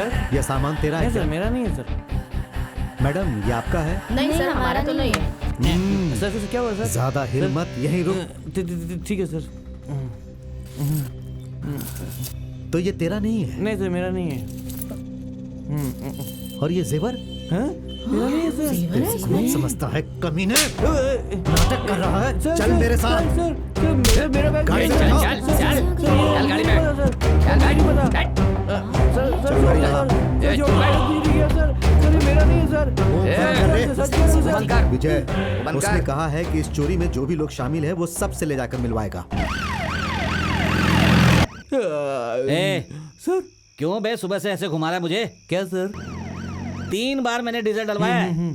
Sir ये सामान तेरा है नहीं क्या? सर, मेरा नहीं है सर। मैडम ये आपका है? नहीं सर, हमारा तो नहीं है। सर सर क्या हुआ सर? ज्यादा हिल मत, यहीं रुक। ठीक है सर। तो ये तेरा नहीं है? नहीं सर, मेरा नहीं है। और ये जेवर? हाँ? मेरा नहीं है सर। कौन समझता है कमीने? नाटक कर रहा है? सर, चल सर, मेरे साथ। सर, सर, मेरा बैग गाड़ी नहीं से है। उठाओ। सर, चल, सर, गाड़ी में। सर, नहीं पता। सर, सर, गाड़ी लगा। सर, जो बैग गिर गया सर, सर, ये मेरा नहीं है सर। अरे, सर, सच कह रहा हूँ सर। बंद कर। विजय, बंद उसने कर। कहा है कि इस चोरी में जो भी लोग शामिल है वो सबसे ले जाकर मिलवाएगा। ए, सर क्यों बे सुबह से ऐसे घुमा रहा है मुझे? क्या सर? 3 बार मैंने डीजल डलवाया है।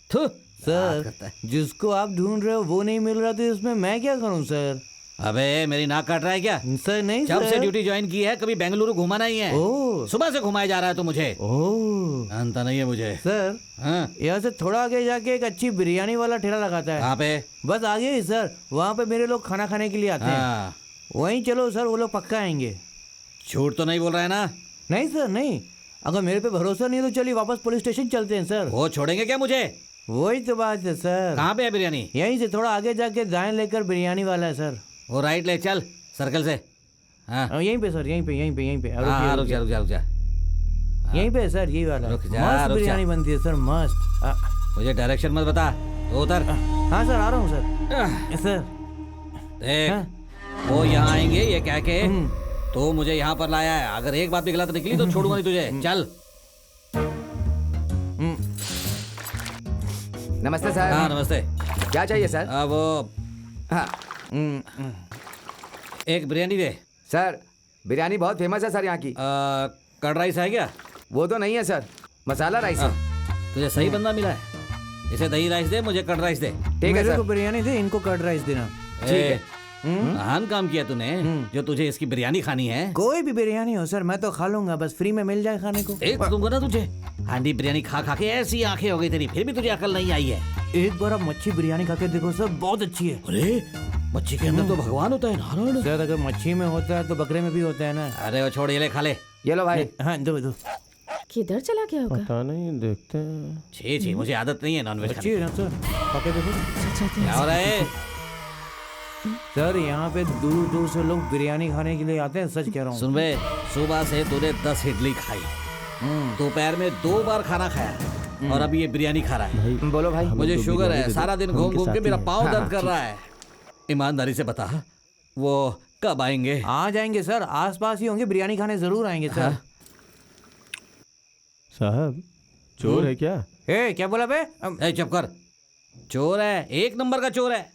थू, सर जिसको आप ढूंढ रहे हो वो नहीं मिल रहा, तो इसमें मैं क्या करूं सर? अबे मेरी नाक काट रहा है क्या? सर नहीं जब सर। से ड्यूटी ज्वाइन की है कभी बेंगलुरु घुमा नहीं है। ओह सुबह से घुमाया जा रहा है तो मुझे ओह जानता नहीं है मुझे। सर, हाँ, यहाँ से थोड़ा आगे जाके एक अच्छी बिरयानी वाला ठेला लगाता है। कहाँ पे? बस आगे ही सर, वहाँ पे मेरे लोग खाना खाने के लिए आते हैं। हाँ, वहीं चलो सर, वो लोग पक्का आएंगे। झूठ तो नहीं बोल रहा है ना? नहीं सर नहीं, अगर मेरे पे भरोसा नहीं है तो चलिए वापस पुलिस स्टेशन चलते हैं सर। वो छोड़ेंगे क्या मुझे? वही तो बात है सर। कहाँ पे है बिरयानी? यहीं से थोड़ा आगे जाके दाएं लेकर बिरयानी वाला है सर। वो राइट ले चल सर्कल से। हाँ यहीं पे सर, यहीं पे यहीं पे यहीं पे। हाँ, रुकिए, रुक जा रुकिए। रुक जा रुक जा। यहीं पे है सर, यही वाला। रुक जा, मस्त रुक जा। बिरयानी बनती है सर, मस्त। मुझे डायरेक्शन मत बता, तो उतर। हाँ सर, आ रहा हूँ सर। सर देख, हाँ। वो यहाँ आएंगे ये कह के हम्म। तो मुझे यहाँ पर लाया है। अगर एक बात भी गलत निकली तो छोड़ूंगा नहीं तुझे। चल। नमस्ते सर। हाँ नमस्ते। क्या चाहिए सर? वो हाँ एक बिरयानी दे। सर, बिरयानी बहुत फेमस है सर यहाँ की। कर्ड राइस है क्या? वो तो नहीं है सर, मसाला राइस है। तुझे सही बंदा मिला है। इसे दही राइस दे, मुझे कर्ड राइस दे। ठीक है मेरे सर। को बिरयानी दे, इनको कर्ड राइस देना। ठीक है। महान काम किया तूने, जो तुझे इसकी बिरयानी खानी है। कोई भी बिरयानी हो सर, मैं तो खा लूंगा, बस फ्री में मिल जाए खाने को। एक दूंगा ना तुझे। हांडी बिरयानी खा खा के ऐसी आंखें हो गई तेरी, फिर भी तुझे अकल नहीं आई है। एक बार आप मच्छी बिरयानी खा के देखो सर, बहुत अच्छी है। अरे मच्छी के अंदर तो भगवान होता है, नारायण। सर अगर मच्छी में होता है तो बकरे में भी होता है ना। अरे वो छोड़, ये ले खा ले। ये लो भाई। हाँ दो दो। किधर चला गया होगा? पता नहीं, देखते हैं। छी छी, मुझे आदत नहीं है नॉनवेज अच्छी खाने है ना सर, खा के देखो। की। क्या हो रहा है? सर यहाँ पे दूर दूर से लोग बिरयानी खाने के लिए आते हैं, सच कह रहा हूँ। सुन बे, सुबह से तूने 10 इडली खाई, दोपहर में 2 बार खाना खाया और अभी ये बिरयानी खा रहा है। बोलो भाई। मुझे शुगर है, सारा दिन घूम घूम के मेरा पाँव दर्द कर रहा है। ईमानदारी से बता, वो कब आएंगे? आ जाएंगे सर, आस पास ही होंगे, बिरयानी खाने जरूर आएंगे सर। साहब चोर है क्या? ए क्या बोला बे? ए चुप कर, चोर है, 1 नंबर का चोर है।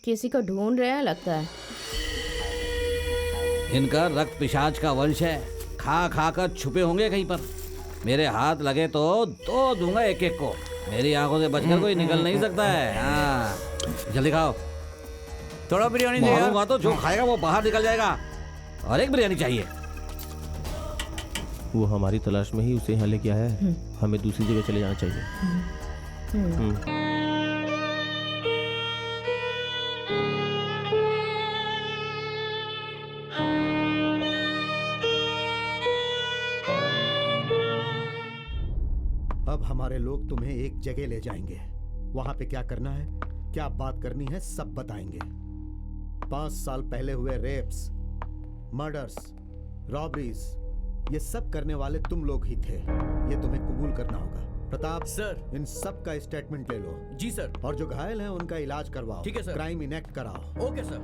किसी को ढूंढ रहे हैं लगता है। इनका रक्त पिशाच का वंश है, खा खा कर छुपे होंगे कहीं पर। मेरे हाथ लगे तो 2 दूंगा एक एक को। मेरी आंखों से बचकर कोई निकल नहीं सकता है। हाँ जल्दी खाओ। थोड़ा बिरयानी दे यार। मारूंगा तो जो खाएगा वो बाहर निकल जाएगा। और एक बिरयानी चाहिए। वो हमारी तलाश में ही उसे यहाँ लेके आया है, हमें दूसरी जगह चले जाना चाहिए। अब हमारे लोग तुम्हें एक जगह ले जाएंगे। वहां पे क्या करना है, क्या बात करनी है, सब बताएंगे। 5 साल पहले हुए रेप्स, मर्डर्स, रॉबरीज, ये सब करने वाले तुम लोग ही थे। ये तुम्हें कबूल करना होगा। प्रताप सर। इन सब का स्टेटमेंट ले लो। जी सर। और जो घायल हैं उनका इलाज करवाओ। ठीक है सर। क्राइम इनेक्ट कराओ। Okay sir.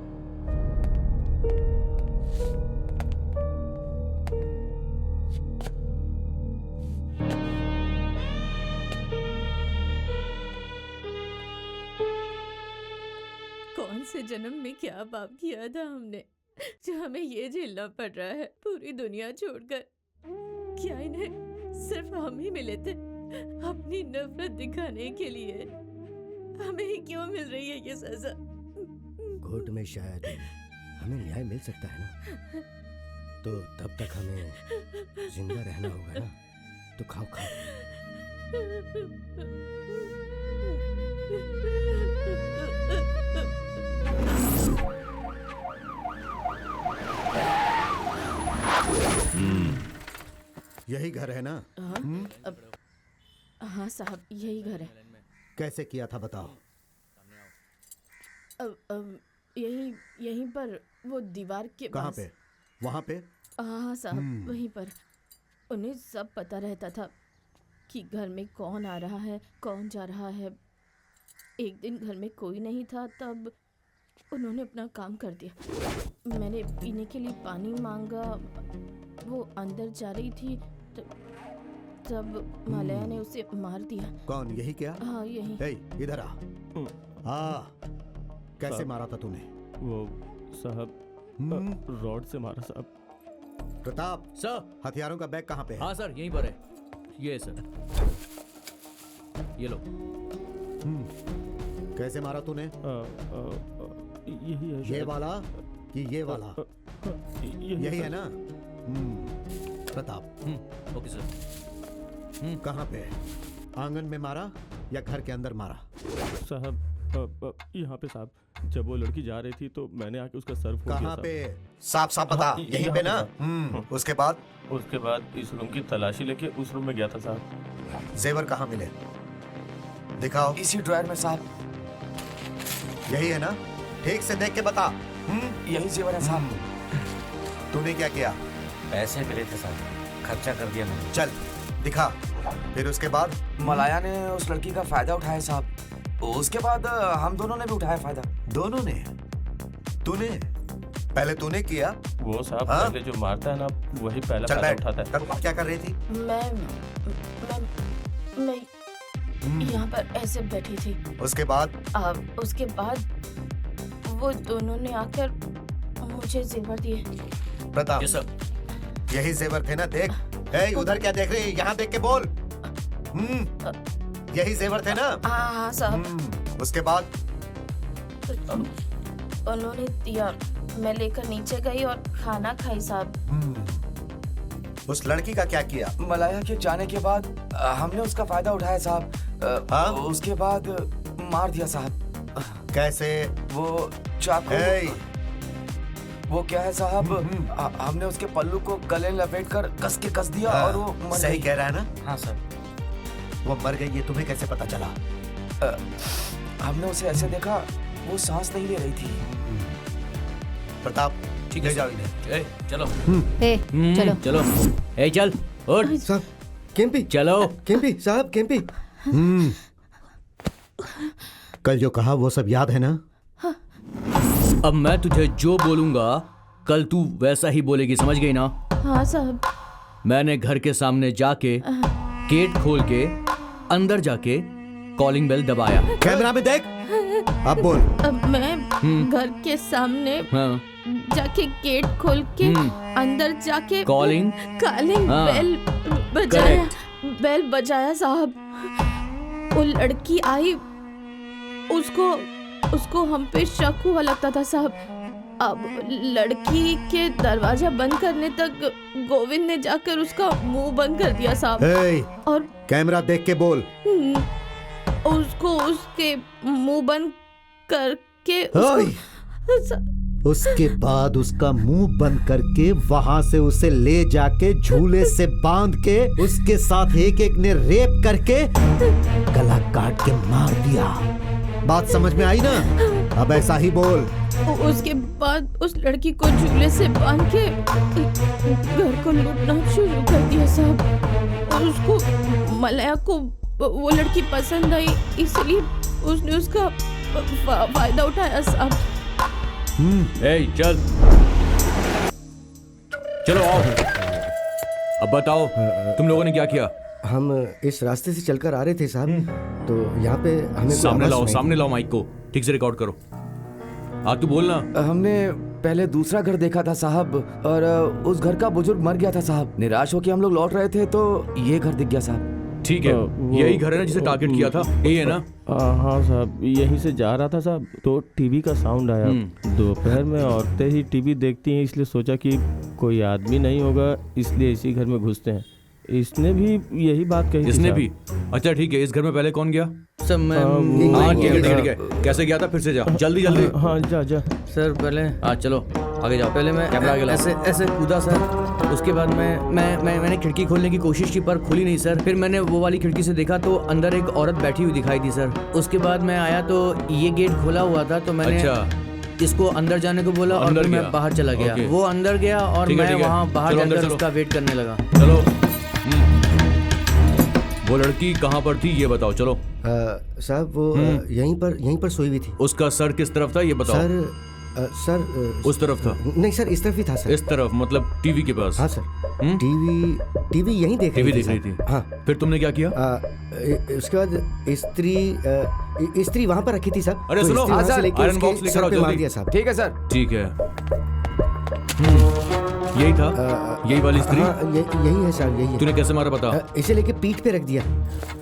कौन से जन्म में क्या पाप किया था हमने, जो हमें ये झेलना पड़ रहा है पूरी दुनिया छोड़कर। क्या इन्हें सिर्फ हम ही मिले थे अपनी नफरत दिखाने के लिए? हमें ही क्यों मिल रही है ये सजा? कोर्ट में शायद हमें न्याय मिल सकता है ना, तो तब तक हमें जिंदा रहना होगा ना। तो खाओ खाओ। यही घर है ना? हाँ साहब, यही घर है। कैसे किया था बताओ। यहीं पर वो दीवार के कहाँ पास। पे? वहाँ पे? हाँ साहब, वहीं पर। उन्हें सब पता रहता था कि घर में कौन आ रहा है, कौन जा रहा है। एक दिन घर में कोई नहीं था, तब उन्होंने अपना काम कर दिया। मैंने पीने के लिए पानी मांगा, वो अंदर जा रही थी, तब मालया ने उसे मार दिया। कौन? यही क्या? हाँ यही। ए, इधर आ। कैसे मारा था तूने? वो साहब रॉड से मारा साहब। प्रताप सर। हथियारों का बैग कहाँ पे है? हाँ सर, यहीं पर है। ये सर, ये लो। कैसे मारा तूने? यही है ये शायद। वाला कि ये वाला? यही है ना? प्रताप। Okay sir. कहाँ पे? आंगन में मारा या घर के अंदर मारा? साहब यहाँ पे साहब, जब वो लड़की जा रही थी तो मैंने आके उसका सर फोड़ दिया कहाँ साहब। पे? साफ साफ बता। हाँ, यहीं यहाँ पे पे ना? साहब। उसके बाद? उसके बाद इस रूम की तलाशी लेके उस रूम में गया था साहब। जेवर कहाँ मिले? दिखाओ। इसी ड्रायर में साहब। यही है ना? ठीक से देख के बता। यही जेवर है साहब। तूने क्या किया? पैसे मिले थे साहब, खर्चा कर दिया मैंने। चल दिखा। फिर उसके बाद? मलाया ने उस लड़की का फायदा उठाया साहब। उसके बाद हम दोनों ने भी उठाया फायदा। दोनों ने? तूने? पहले तूने किया? वो साहब हाँ? पहले जो मारता है ना, वही पहला चल फायदा बैठ। उठाता है। तब क्या कर रही थी? मैं यहाँ पर ऐसे बैठी थी। उसके बाद? उसके बाद वो दोनों ने आकर मुझे जेवर दिए। प्रताप, ये सर। यही जेवर थे ना? देख। ए, उधर क्या देख रही है? यहाँ देख के बोल। यही जेवर थे ना? हाँ साहब। उसके बाद? उन्होंने दिया, मैं लेकर नीचे गई और खाना खाई साहब। उस लड़की का क्या किया? मलाया के जाने के बाद हमने उसका फायदा उठाया साहब। हाँ? उसके बाद मार दिया साहब। कैसे? वो चाकू। वो क्या है साहब, हमने उसके पल्लू को गले में लपेट कर कस के कस दिया और वो मर सही गई। कह रहा है ना? हाँ सर। वो मर गई, ये तुम्हें कैसे पता चला? हमने उसे ऐसे देखा, वो सांस नहीं ले रही थी। प्रताप, ठीक ले है जाओ इन्हें। ए, चलो। चलो। चलो। ए, चल उठ। साहब केम्पी, चलो। केम्पी साहब, केम्पी। कल जो कहा वो सब याद है ना? अब मैं तुझे जो बोलूंगा कल तू वैसा ही बोलेगी, समझ गई ना? हाँ साहब। मैंने घर के सामने जाके गेट खोल के अंदर जाके कॉलिंग बेल दबाया। कैमरा में देख। अब बोल। अब मैं घर के सामने हाँ। जाके गेट खोल के अंदर जाके कॉलिंग हाँ। बेल बजाया साहब। वो लड़की आई, उसको हम पे शक हुआ लगता था साहब। अब लड़की के दरवाजा बंद करने तक गोविंद ने जाकर उसका मुंह बंद कर दिया साहब। और कैमरा देख के बोल। उसको उसके मुंह बंद करके उसके बाद उसका मुंह बंद करके वहां से उसे ले जाके झूले से बांध के उसके साथ एक एक ने रेप करके गला काट के मार दिया। बात समझ में आई ना? अब ऐसा ही बोल। उसके बाद उस लड़की को झूले से बांध के घर को लूटना शुरू कर दिया साहब। और उसको मलया को वो लड़की पसंद आई, इसलिए उसने उसका फायदा उठाया साहब। ए, चल चलो आओ। अब बताओ तुम लोगों ने क्या किया? हम इस रास्ते से चलकर आ रहे थे साहब, तो यहाँ पे हमें कोई सामने आवाज लाओ, सुनाई सामने लाओ माइक को, ठीक से रिकॉर्ड करो। तू बोलना। हमने पहले दूसरा घर देखा था साहब, और उस घर का बुजुर्ग मर गया था साहब। निराश होकर हम लोग लौट रहे थे तो ये घर दिख गया साहब। ठीक है, यही घर है ना जिसे टारगेट किया था? यही है ना? हाँ साहब, यहीं से जा रहा था साहब, तो टीवी का साउंड आया। दोपहर में औरतें ही टीवी देखती हैं, इसलिए सोचा कि कोई आदमी नहीं होगा, इसलिए इसी घर में घुसते हैं। इसने भी यही बात कही। इसने भी? अच्छा ठीक है, इस घर में पहले कौन गया? सर मैं हाँ ठीक है ठीक है। कैसे गया था? फिर से जा, जल्दी जल्दी। हाँ जा सर पहले हाँ चलो आगे जाओ। पहले मैं कैमरा आगे लाओ। ऐसे ऐसे कूदा सर, उसके बाद मैंने खिड़की खोलने की कोशिश की पर खुली नहीं सर। फिर मैंने वो वाली खिड़की से देखा तो अंदर एक औरत बैठी हुई दिखाई दी सर। उसके बाद मैं आया तो ये गेट खोला हुआ था तो मैंने इसको अंदर जाने को बोला और फिर मैं बाहर चला गया। वो अंदर गया और मैं वहाँ बाहर जाकर उसका वेट करने लगा। चलो। वो लड़की कहाँ पर थी ये बताओ। चलो। साहब वो यहीं पर सोई हुई थी। उसका सर किस तरफ था ये बताओ। सर उस तरफ था? नहीं सर, इस तरफ ही था सर। इस तरफ मतलब टीवी के पास? हाँ सर। टीवी यहीं देख टीवी रही देख रही थी। हाँ। फिर तुमने क्या किया? उसके बाद स्त्री वहाँ पर रखी थी साहब। अरे तो सुनो, स्त्री वहाँ से लेके आयरन उसके बॉक्स लेकर सर आओ पे मार जल्दी। दिया साहब। ठीक है सर। ठीक है। यही था? यही वाली स्त्री? हाँ, यही है साहब, यही है। तूने कैसे मारा बता? इसे लेके पीठ पे रख दिया।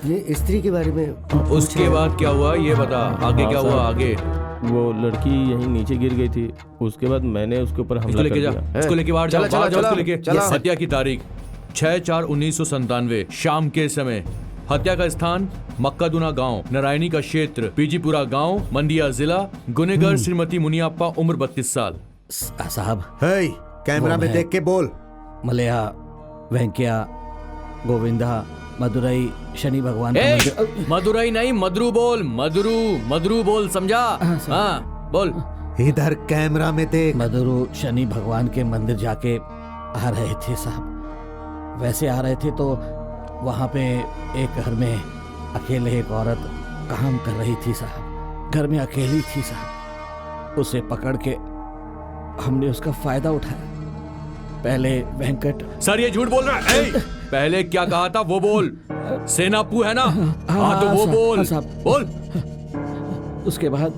ये स्त्री के बारे में उसके बाद क्या हुआ ये बता। आगे क्या हुआ आगे? वो लड़की यहीं नीचे गिर गई थी, उसके बाद मैंने उसके ऊपर हमला कर लेके जा, दिया। इसको लेके बाहर जाओ। चला, इसको लेके। चला। हत्या की तारीख 6/4/1997 शाम के समय। हत्या का स्थान मक्कादुना गांव, नारायणी का क्षेत्र, पीजीपुरा गांव, मंडिया जिला। गुनेगार श्रीमती मुनियाप्पा, उम्र 32 साल। साहब हे, कैमरा में है। देख के बोल। मलया, वेंकैया, गोविंदा, मदुरई, शनि भगवान का मंदिर। मदुरई नहीं, मदरू बोल। मदरू बोल, समझा? हाँ बोल। इधर कैमरा में देख। मदुरु शनि भगवान के मंदिर जाके आ रहे थे साहब। वैसे आ रहे थे तो वहाँ पे एक घर में अकेले एक औरत काम कर रही थी साहब। घर में अकेली थी साहब। उसे पकड़ के हमने उसका फायदा उठाया। पहले वेंकट। सर ये झूठ बोल रहा है। ए, पहले क्या कहा था वो बोल। सेनापू है ना? हाँ तो वो बोल। बोल। उसके बाद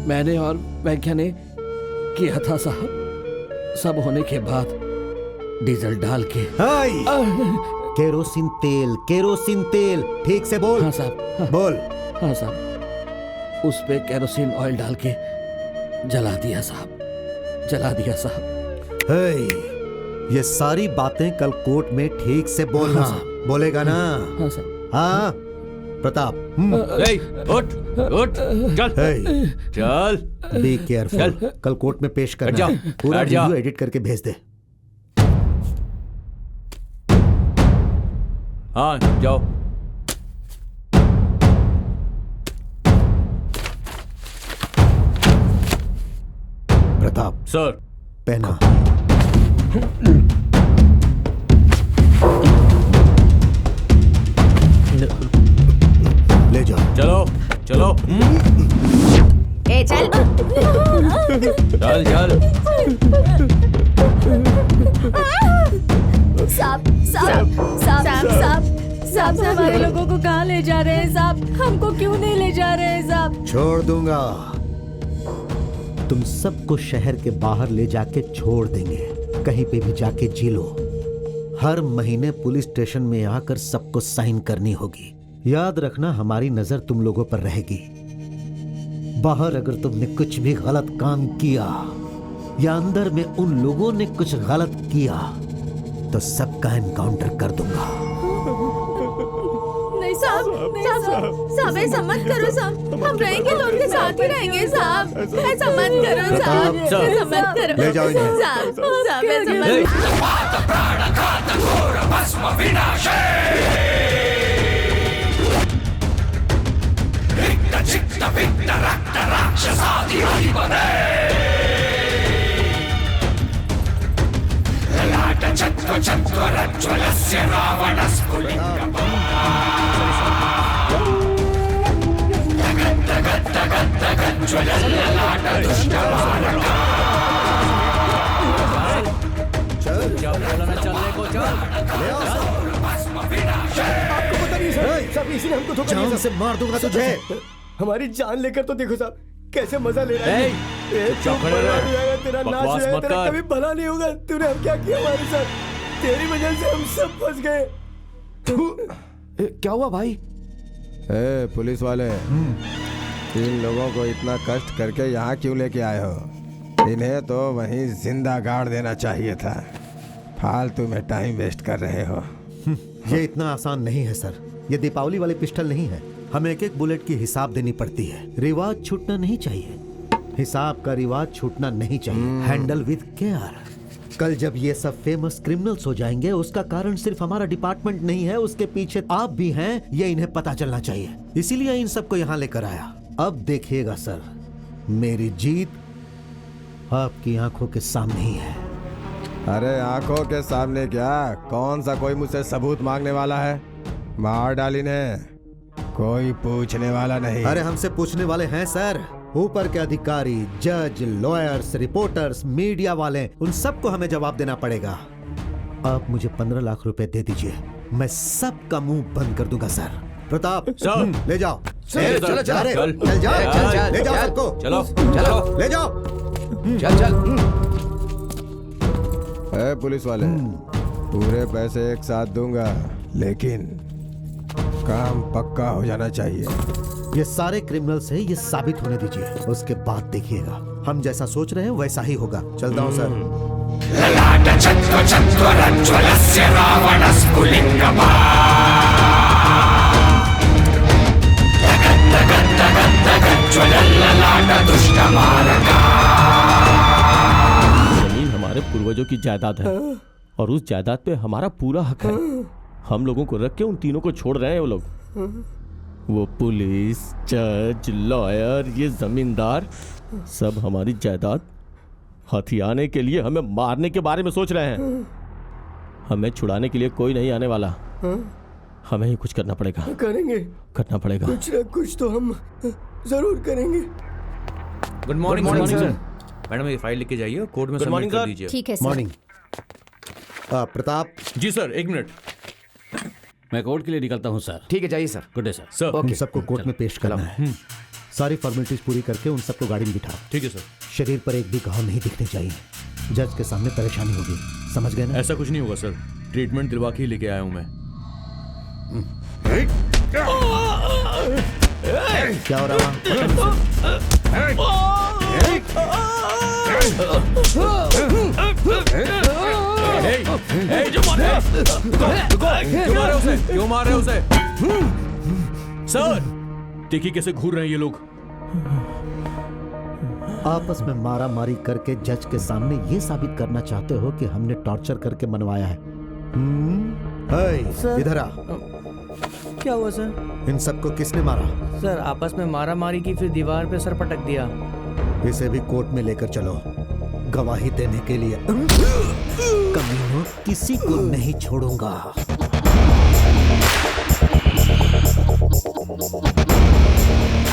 मैंने और वेंकैया ने किया था साहब। सब होने के बाद डीजल डाल के। केरोसिन तेल ठीक से बोल। हाँ साहब। बोल। हाँ साहब, उस पे केरोसिन ऑयल डाल के जला दिया साहब। हे, ये सारी बातें कल कोर्ट में ठीक से बोलना। हाँ। बोलेगा ना? हाँ साहब। हाँ प्रताप। ए, उठ चल। चल। Be careful. कल कोर्ट में पेश करना जा, है। पूरा बैठ जा। वीडियो एडिट करके भेज दे। हाँ जाओ। प्रताप सर। पहना। ले जाओ। चलो। ए चल। चल। साहब हमारे लोगों को कहाँ ले जा रहे हैं साहब? हमको क्यों नहीं ले जा रहे हैं साहब? छोड़ दूंगा। तुम सबको शहर के बाहर ले जाके छोड़ देंगे। कहीं पे भी जाके जी लो। हर महीने पुलिस स्टेशन में आकर सबको साइन करनी होगी। याद रखना, हमारी नजर तुम लोगों पर रहेगी। बाहर अगर तुमने कुछ भी गलत काम किया या अंदर में उन लोगों ने कुछ गलत किया तो सबका एनकाउंटर कर दूंगा। नहीं साहब ऐसा मत करो साहब। हम रहेंगे तो उनके साथ ही रहेंगे साहब। ऐसा मत करो साहब। ऐसा मत करो। ले जाओ इन्हें। साहब ऐसा मत। जान से मार दूंगा तुझे। हमारी जान लेकर तो देखो साहब कैसे मजा ले रहा है। चुप खड़े रहो। तेरा नाश बकवास है, मत तेरा कर। कभी भला नहीं होगा। तूने अब क्या किया हमारे साथ? तेरी वजह से हम सब फंस गए। क्या हुआ भाई? ए, पुलिस वाले, इन लोगों को इतना कष्ट करके यहाँ क्यों लेके आए हो? इन्हें तो वहीं जिंदा गाड़ देना चाहिए था। फालतू में टाइम वेस्ट कर रहे हो। ये इतना आसान नहीं है सर। ये दीपावली वाली पिस्टल नहीं है। हमें एक एक बुलेट की हिसाब देनी पड़ती है। रिवाज छूटना नहीं चाहिए। हिसाब का रिवाज छूटना नहीं चाहिए। Handle with care. कल जब ये सब फेमस क्रिमिनल्स हो जाएंगे, उसका कारण सिर्फ हमारा डिपार्टमेंट नहीं है, उसके पीछे आप भी हैं, ये इन्हें पता चलना चाहिए। इसीलिए इन सबको यहाँ लेकर आया। अब देखिएगा सर, मेरी जीत आपकी आंखों के सामने ही है। अरे आंखों के सामने क्या, कौन सा कोई मुझसे सबूत मांगने वाला है? मार डाली ने, कोई पूछने वाला नहीं। अरे हमसे पूछने वाले हैं सर, ऊपर के अधिकारी, जज, लॉयर्स, रिपोर्टर्स, मीडिया वाले, उन सबको हमें जवाब देना पड़ेगा। आप मुझे 15 लाख रुपए दे दीजिए, मैं सबका मुंह बंद कर दूंगा सर। प्रताप सर। ले जाओ। चल, चल, चल, अरे, चल। चल जाओ, चल, ले जाओ चल, सबको, चलो चलो ले जाओ। चल चल। ए, पुलिस वाले, पूरे पैसे एक साथ दूंगा, लेकिन काम पक्का हो जाना चाहिए। ये सारे क्रिमिनल्स हैं, ये साबित होने दीजिए, उसके बाद देखिएगा हम जैसा सोच रहे हैं वैसा ही होगा। चलता हूँ सर। जमीन हमारे पूर्वजों की जायदाद है और उस जायदाद पे हमारा पूरा हक है। हम लोगों को रख के उन तीनों को छोड़ रहे हैं वो लोग। वो पुलिस, जज, लॉयर, ये जमींदार, सब हमारी जायदाद हथियाने के लिए हमें मारने के बारे में सोच रहे हैं। हमें छुड़ाने के लिए कोई नहीं आने वाला। हमें ही कुछ करना पड़ेगा। करेंगे, करना पड़ेगा। कुछ न कुछ तो हम जरूर करेंगे। Good morning morning, sir. sir. Madam ये फाइल लिख के जाइए, कोर्ट में Good सबमिट morning, कर sir. दीजिए। ठीक है सर। मॉर्निंग। प्रताप, जी सर, एक मिनट। मैं कोर्ट के लिए निकलता हूँ सर। ठीक है, जाइए sir. Good day sir. Sir उन सबको कोर्ट में पेश करना है। सारी फॉर्मेलिटीज पूरी करके उन सबको गाड़ी में बिठाओ। ठीक है सर। शरीर पर एक भी घाव नहीं दिखने चाहिए, जज के सामने परेशानी होगी, समझ गए ना? ऐसा कुछ नहीं होगा सर, ट्रीटमेंट दिलवा के ही लेके आया हूँ मैं। क्या हो रहा है? क्यों मार रहे हो उसे? सर देखिए कैसे घूर रहे हैं ये लोग। आपस में मारा मारी करके जज के सामने ये साबित करना चाहते हो कि हमने टॉर्चर करके मनवाया है? इधर आ। क्या हुआ सर? इन सबको किसने मारा? सर आपस में मारा मारी की, फिर दीवार पे सर पटक दिया। इसे भी कोर्ट में लेकर चलो गवाही देने के लिए। कमीनों, किसी को नहीं छोड़ूंगा।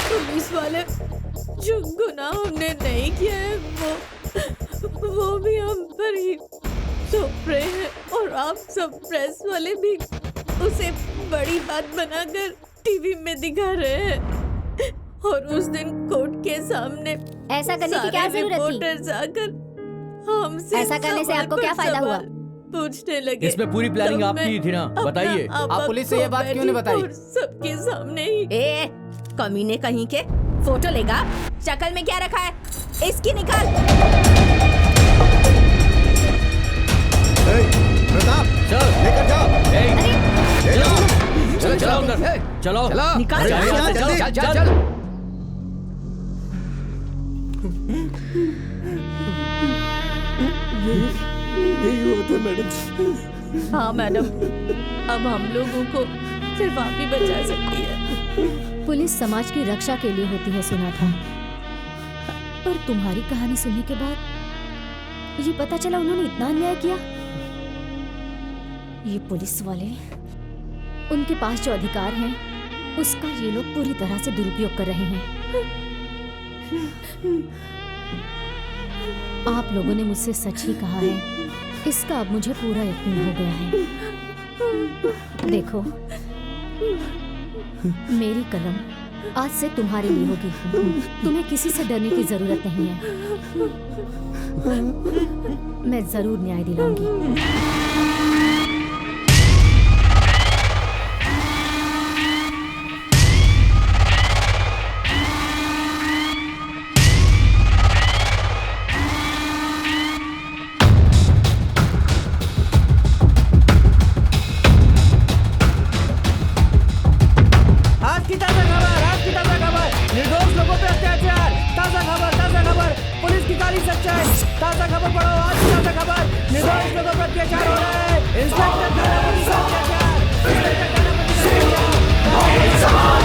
पुलिस वाले, जो गुनाह हमने नहीं किया है वो भी हम पर ही थोप रहे हैं, और आप सब प्रेस वाले भी उसे बड़ी बात बनाकर टीवी में दिखा रहे हैं। और उस दिन कोर्ट के सामने ऐसा करने की क्या सारे जरूरत थी? रिपोर्टर्स आकर हमसे ऐसा करने से सवाल आपको पर क्या फायदा हुआ? सवाल पूछने लगे। इसमें पूरी प्लानिंग तब आपकी मैं ही थी ना, अपना बताइए। आप पुलिस से ये बात क्यों नहीं बताई? सबके सामने ही। ए, कमीने कहीं के, फोटो लेगा? शक्ल में क्या रखा है? इसकी निकाल। प्रताप, लेकर जाओ। ले जाओ। चलो चलो अंदर। चलो चलो निकाल। अरे यहाँ चल जल्दी। चल चल चल। यही हुआ था मैडम। हाँ मैडम, अब हम लोगों को सिर्फ आप ही बचा सकती है। पुलिस समाज की रक्षा के लिए होती है, सुना था, पर तुम्हारी कहानी सुनने के बाद ये पता चला उन्होंने इतना अन्याय किया। ये पुलिस वाले, उनके पास जो अधिकार हैं उसका ये लोग पूरी तरह से दुरुपयोग कर रहे हैं। आप लोगों ने मुझसे सच ही कहा है, इसका अब मुझे पूरा यकीन हो गया है। देखो, मेरी कलम आज से तुम्हारे लिए होगी। तुम्हें किसी से डरने की जरूरत नहीं है। मैं जरूर न्याय दिलाऊंगी। आज की ताजा खबर, निर्दोष लोगों पे अत्याचार। ताजा खबर, ताजा खबर। यहाँ पर पढ़ो आज की ताज़ा खबर। निर्दोष लोगों पर अत्याचार हो रहा है। इंस्पेक्टर थानापति पर अत्याचार। इंस्पेक्टर थानापति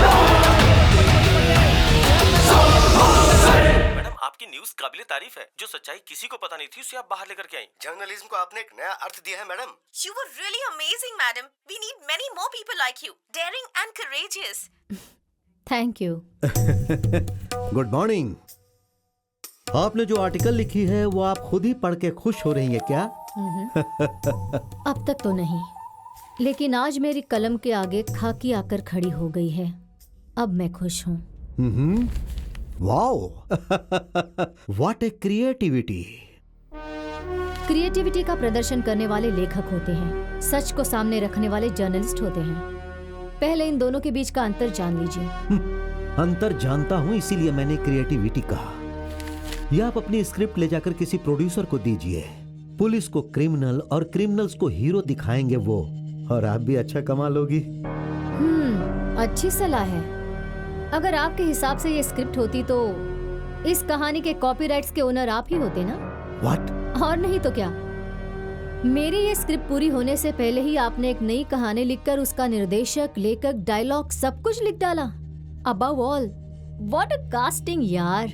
मैडम आपकी न्यूज़ काबिले तारीफ है। जो सच्चाई किसी को पता नहीं थी उसे आप बाहर लेकर के आई। जर्नलिज्म को आपने एक नया अर्थ दिया है madam. You were really amazing, madam. We need many more people like you, daring and courageous. Thank you. Good morning. आपने जो आर्टिकल लिखी है वो आप खुद ही पढ़ के खुश हो रही हैं क्या? अब तक तो नहीं, लेकिन आज मेरी कलम के आगे खाकी आकर खड़ी हो गई है। अब मैं खुश हूँ। Wow, what A creativity. Creativity का प्रदर्शन करने वाले लेखक होते हैं, सच को सामने रखने वाले जर्नलिस्ट होते हैं। पहले इन दोनों के बीच का अंतर जान लीजिए। अंतर जानता हूँ, इसीलिए मैंने क्रिएटिविटी कहा। यह आप अपनी स्क्रिप्ट ले जाकर किसी प्रोड्यूसर को दीजिए। पुलिस को क्रिमिनल और क्रिमिनल्स को हीरो दिखाएंगे वो, और आप भी अच्छा कमा लोगी। अच्छी सलाह है। अगर आपके हिसाब से ये स्क्रिप्ट होती तो इस कहानी के कॉपीराइट्स के ओनर आप ही होते ना? व्हाट? और नहीं तो क्या। मेरी ये स्क्रिप्ट पूरी होने से पहले ही आपने एक नई कहानी लिखकर उसका निर्देशक, लेखक, डायलॉग सब कुछ लिख डाला। Above all, what a casting यार।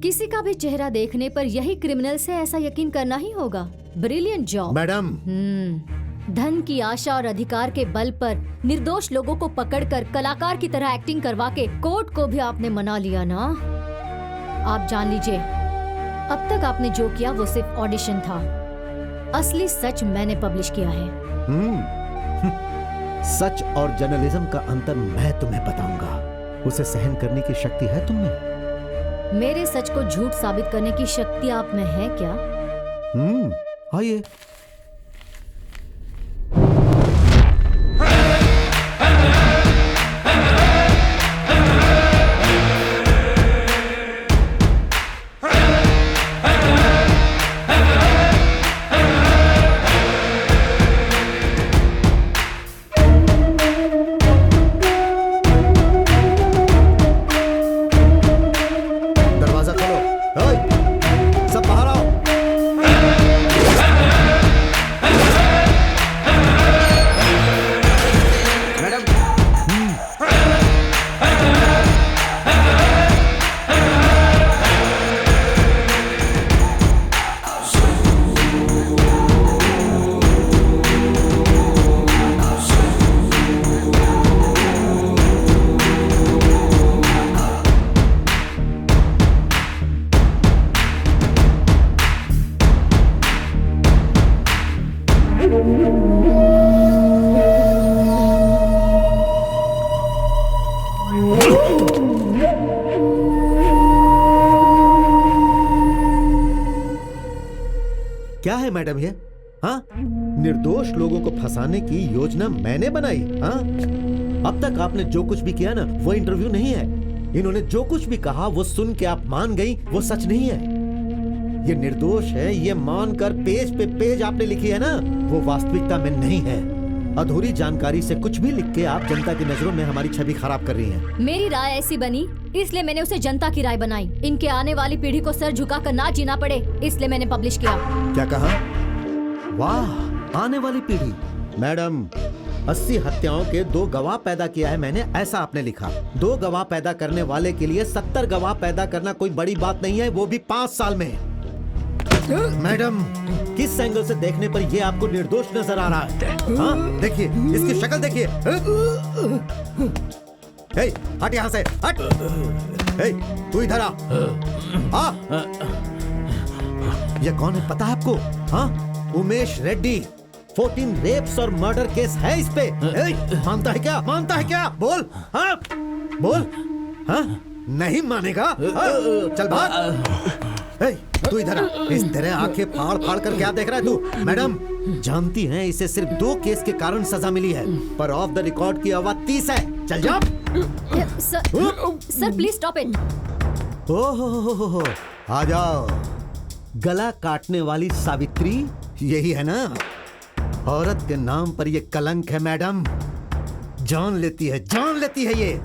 किसी का भी चेहरा देखने पर यही क्रिमिनल से ऐसा यकीन करना ही होगा। Brilliant job madam. धन की आशा और अधिकार के बल पर निर्दोष लोगों को पकड़कर कलाकार की तरह एक्टिंग करवा के कोर्ट को भी आपने मना लिया ना। आप जान लीजिए, अब तक आपने जो किया वो सिर्फ ऑडिशन था। असली सच मैंने पब्लिश किया है। सच और जर्नलिज्म का अंतर मैं तुम्हें बताऊंगा। उसे सहन करने की शक्ति है तुम में। मेरे सच को झूठ साबित करने की शक्ति आप में है क्या? आइए। दरवाजा खोलो। ओए, सब बाहर आओ। क्या है मैडम ये? हाँ, निर्दोष लोगों को फंसाने की योजना मैंने बनाई। हाँ, अब तक आपने जो कुछ भी किया ना वो इंटरव्यू नहीं है। इन्होंने जो कुछ भी कहा वो सुन के आप मान गई, वो सच नहीं है। ये निर्दोष है, ये मानकर पेज पे पेज आपने लिखी है ना, वो वास्तविकता में नहीं है। अधूरी जानकारी से कुछ भी लिख के आप जनता की नजरों में हमारी छवि खराब कर रही हैं। मेरी राय ऐसी बनी, इसलिए मैंने उसे जनता की राय बनाई। इनके आने वाली पीढ़ी को सर झुकाकर ना जीना पड़े, इसलिए मैंने पब्लिश किया। क्या कहा? वाह, आने वाली पीढ़ी। मैडम, 80 हत्याओं के 2 गवाह पैदा किया है मैंने, ऐसा आपने लिखा। 2 गवाह पैदा करने वाले के लिए 70 गवाह पैदा करना कोई बड़ी बात नहीं है, वो भी 5 साल में। मैडम, किस एंगल से देखने पर ये आपको निर्दोष नजर आ रहा है? हाँ, देखिए, इसकी शक्ल देखिए। हट यहाँ से, हट। तू इधर आ। ये कौन है पता है आपको? हाँ, उमेश रेड्डी। 14 रेप्स और मर्डर केस है इस पे। मानता है क्या? मानता है क्या? बोल। हाँ, बोल। हाँ, नहीं मानेगा? चल भाग। तू इधर आ। इस तरह आंखें फाड़ फाड़ कर क्या देख रहा है तू? मैडम, जानती हैं इसे सिर्फ 2 केस के कारण सजा मिली है, पर ऑफ द रिकॉर्ड की आवाज 30 है। चल जा। Sir please stop it. ओहो, आ जाओ। गला काटने वाली सावित्री यही है ना? औरत के नाम पर ये कलंक है मैडम। जान लेती है ये।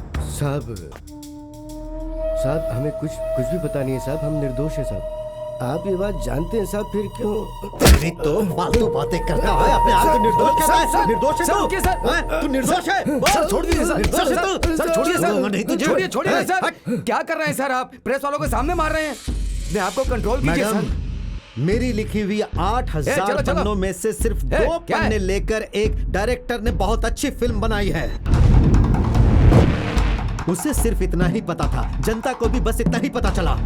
साहब हमें कुछ भी पता नहीं है साहब, हम निर्दोष हैं साहब। आप ये बात जानते हैं साहब, फिर क्यों? तेरी तो फालतू बातें करता है, अपने आप को निर्दोष कहता है। निर्दोष है तू? हैं? तू निर्दोष है? सर छोड़ दीजिए सर। निर्दोष है तू? सर छोड़िए सर। नहीं तुझे। छोड़िए छोड़िए सर। क्या कर रहे हैं सर आप? प्रेस वालों के सामने मार रहे हैं। मैं आपको कंट्रोल कीजिए मैडम, सर। मेरी लिखी हुई 8000 पन्नों में से सिर्फ 2 क्या है? पन्ने लेकर एक डायरेक्टर ने बहुत अच्छी फिल्म बनाई है। उसे सिर्फ इतना ही पता था, जनता को भी बस इतना ही पता चला।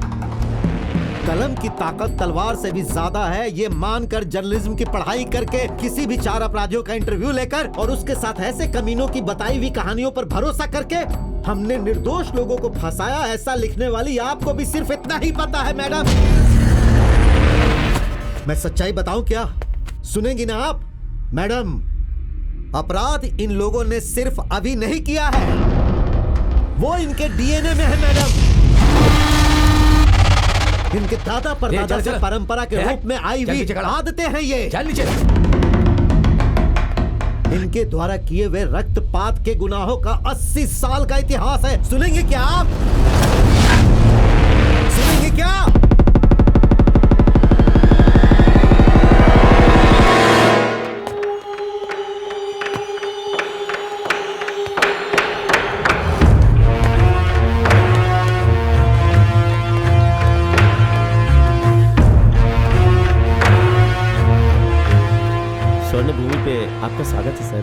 कलम की ताकत तलवार से भी ज्यादा है, ये मानकर जर्नलिज्म की पढ़ाई करके किसी भी 4 अपराधियों का इंटरव्यू लेकर और उसके साथ ऐसे कमीनों की बताई हुई कहानियों पर भरोसा करके हमने निर्दोष लोगों को फंसाया। ऐसा लिखने वाली आपको भी सिर्फ इतना ही पता है मैडम। मैं सच्चाई बताऊं क्या? सुनेंगी ना आप? मैडम, अपराध इन लोगों ने सिर्फ अभी नहीं किया है, वो इनके डीएनए में है मैडम। इनके दादा परदादा से परंपरा के रूप में आई हुई आदतें हैं ये। इनके द्वारा किए हुए रक्तपात के गुनाहों का 80 साल का इतिहास है। सुनेंगे क्या आप? सुनेंगे क्या? स्वर्ण भूमि पे आपका स्वागत है सर।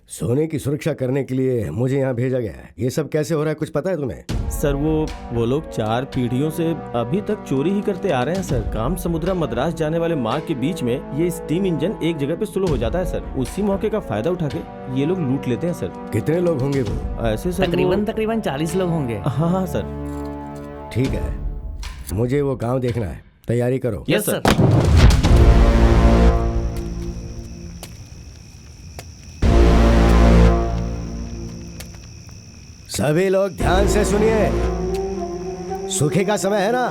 सोने की सुरक्षा करने के लिए मुझे यहाँ भेजा गया है। ये सब कैसे हो रहा है, कुछ पता है तुम्हें? सर वो लोग 4 पीढ़ियों से अभी तक चोरी ही करते आ रहे हैं सर। काम समुद्रा मद्रास जाने वाले मार्ग के बीच में ये स्टीम इंजन एक जगह पे स्लो हो जाता है सर। उसी मौके का फायदा उठा के ये लोग लूट लेते हैं सर। कितने लोग होंगे वो? ऐसे सर तकरीबन 40 लोग होंगे। हाँ सर। ठीक है, मुझे वो गांव देखना है, तैयारी करो। Yes sir. सभी लोग ध्यान से सुनिए। सूखे का समय है ना,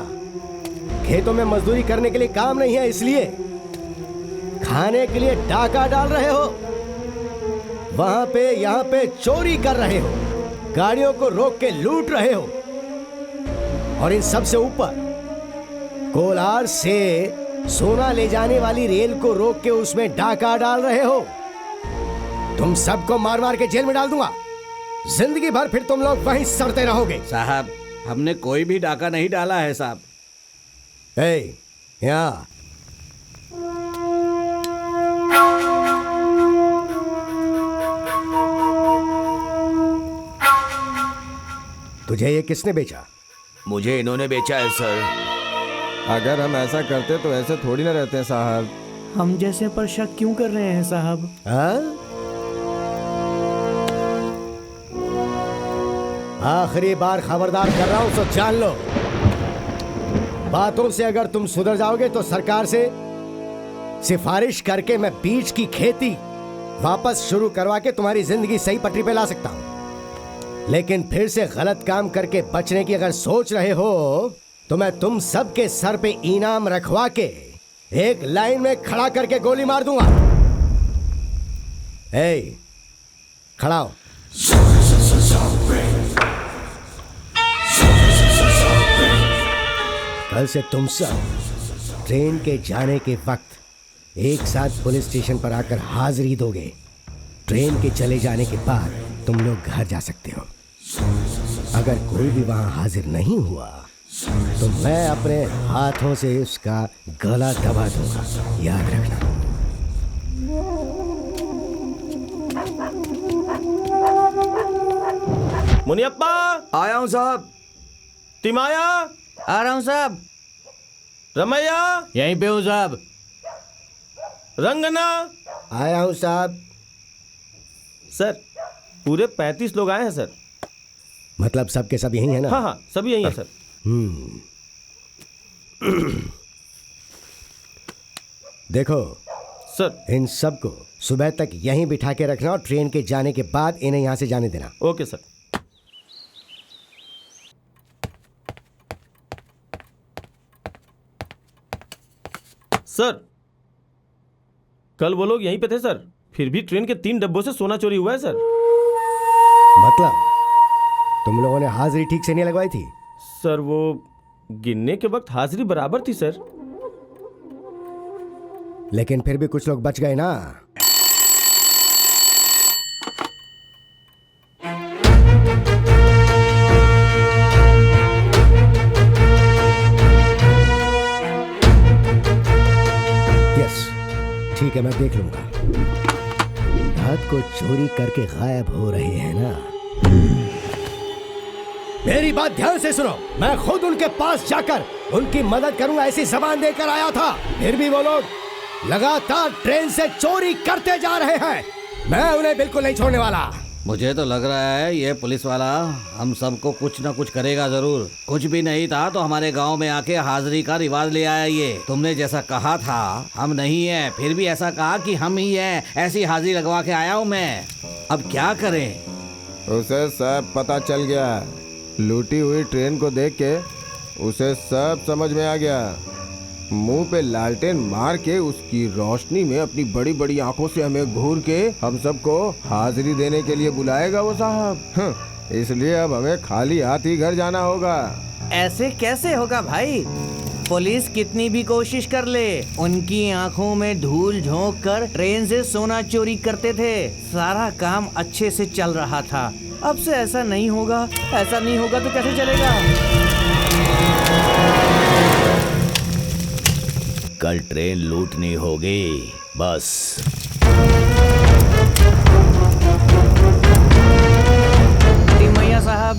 खेतों में मजदूरी करने के लिए काम नहीं है, इसलिए खाने के लिए डाका डाल रहे हो, वहां पे यहाँ पे चोरी कर रहे हो, गाड़ियों को रोक के लूट रहे हो, और इन सब से ऊपर कोलार से सोना ले जाने वाली रेल को रोक के उसमें डाका डाल रहे हो। तुम सबको मार मार के जेल में डाल दूंगा। जिंदगी भर फिर तुम लोग वहीं सड़ते रहोगे। साहब, हमने कोई भी डाका नहीं डाला है साहब। यहाँ तुझे ये किसने बेचा? मुझे इन्होंने बेचा है सर। अगर हम ऐसा करते तो ऐसे थोड़ी ना रहते हैं साहब। हम जैसे पर शक क्यों कर रहे हैं साहब? हाँ? आखिरी बार खबरदार कर रहा हूं, तो जान लो, बातों से अगर तुम सुधर जाओगे तो सरकार से सिफारिश करके मैं बीज की खेती वापस शुरू करवा के तुम्हारी जिंदगी सही पटरी पे ला सकता हूं। लेकिन फिर से गलत काम करके बचने की अगर सोच रहे हो तो मैं तुम सबके सर पे इनाम रखवा के एक लाइन में खड़ा करके गोली मार दूंगा। खड़ा हो। कल से तुम सब ट्रेन के जाने के वक्त एक साथ पुलिस स्टेशन पर आकर हाजिरी दोगे। ट्रेन के चले जाने के बाद तुम लोग घर जा सकते हो। अगर कोई भी वहां हाजिर नहीं हुआ तो मैं अपने हाथों से उसका गला दबा दूंगा, याद रखना। मुनियप्पा, आया हूँ साहब। तिमाया, आ रहा हूँ साहब। रमैया, यहीं पे हूँ साहब। रंगना, आया हूँ साहब। सर पूरे 35 लोग आए हैं सर। मतलब सब के सब यही है ना? हाँ हाँ, सभी यही है सर। देखो सर, इन सबको सुबह तक यहीं बिठा के रखना और ट्रेन के जाने के बाद इन्हें यहाँ से जाने देना। Okay sir. सर, कल वो लोग यहीं पे थे सर, फिर भी ट्रेन के 3 डब्बों से सोना चोरी हुआ है सर। मतलब तुम लोगों ने हाजिरी ठीक से नहीं लगवाई थी? सर वो गिनने के वक्त हाजिरी बराबर थी सर। लेकिन फिर भी कुछ लोग बच गए ना। यस, ठीक है, मैं देख लूंगा। रात को चोरी करके गायब हो रहे हैं ना। मेरी बात ध्यान से सुनो, मैं खुद उनके पास जाकर उनकी मदद करूंगा ऐसी जबान देकर आया था। फिर भी वो लोग लगातार ट्रेन से चोरी करते जा रहे हैं। मैं उन्हें बिल्कुल नहीं छोड़ने वाला। मुझे तो लग रहा है ये पुलिस वाला हम सबको कुछ ना कुछ करेगा जरूर। कुछ भी नहीं था तो हमारे गांव में आके हाजिरी का रिवाज ले आया ये। तुमने जैसा कहा था हम नहीं है, फिर भी ऐसा कहा कि हम ही है, ऐसी हाजिरी लगवा के आया हूँ मैं। अब क्या करें? उसे सब पता चल गया। लूटी हुई ट्रेन को देख के उसे सब समझ में आ गया। मुंह पे लालटेन मार के उसकी रोशनी में अपनी बड़ी बड़ी आंखों से हमें घूर के हम सबको हाजिरी देने के लिए बुलाएगा वो साहब। इसलिए अब हमें खाली हाथ ही घर जाना होगा। ऐसे कैसे होगा भाई? पुलिस कितनी भी कोशिश कर ले, उनकी आंखों में धूल झोंक कर ट्रेन से सोना चोरी करते थे। सारा काम अच्छे से चल रहा था। अब से ऐसा नहीं होगा। ऐसा नहीं होगा तो कैसे चलेगा? कल ट्रेन लूटनी होगी बस। तिमैया साहब,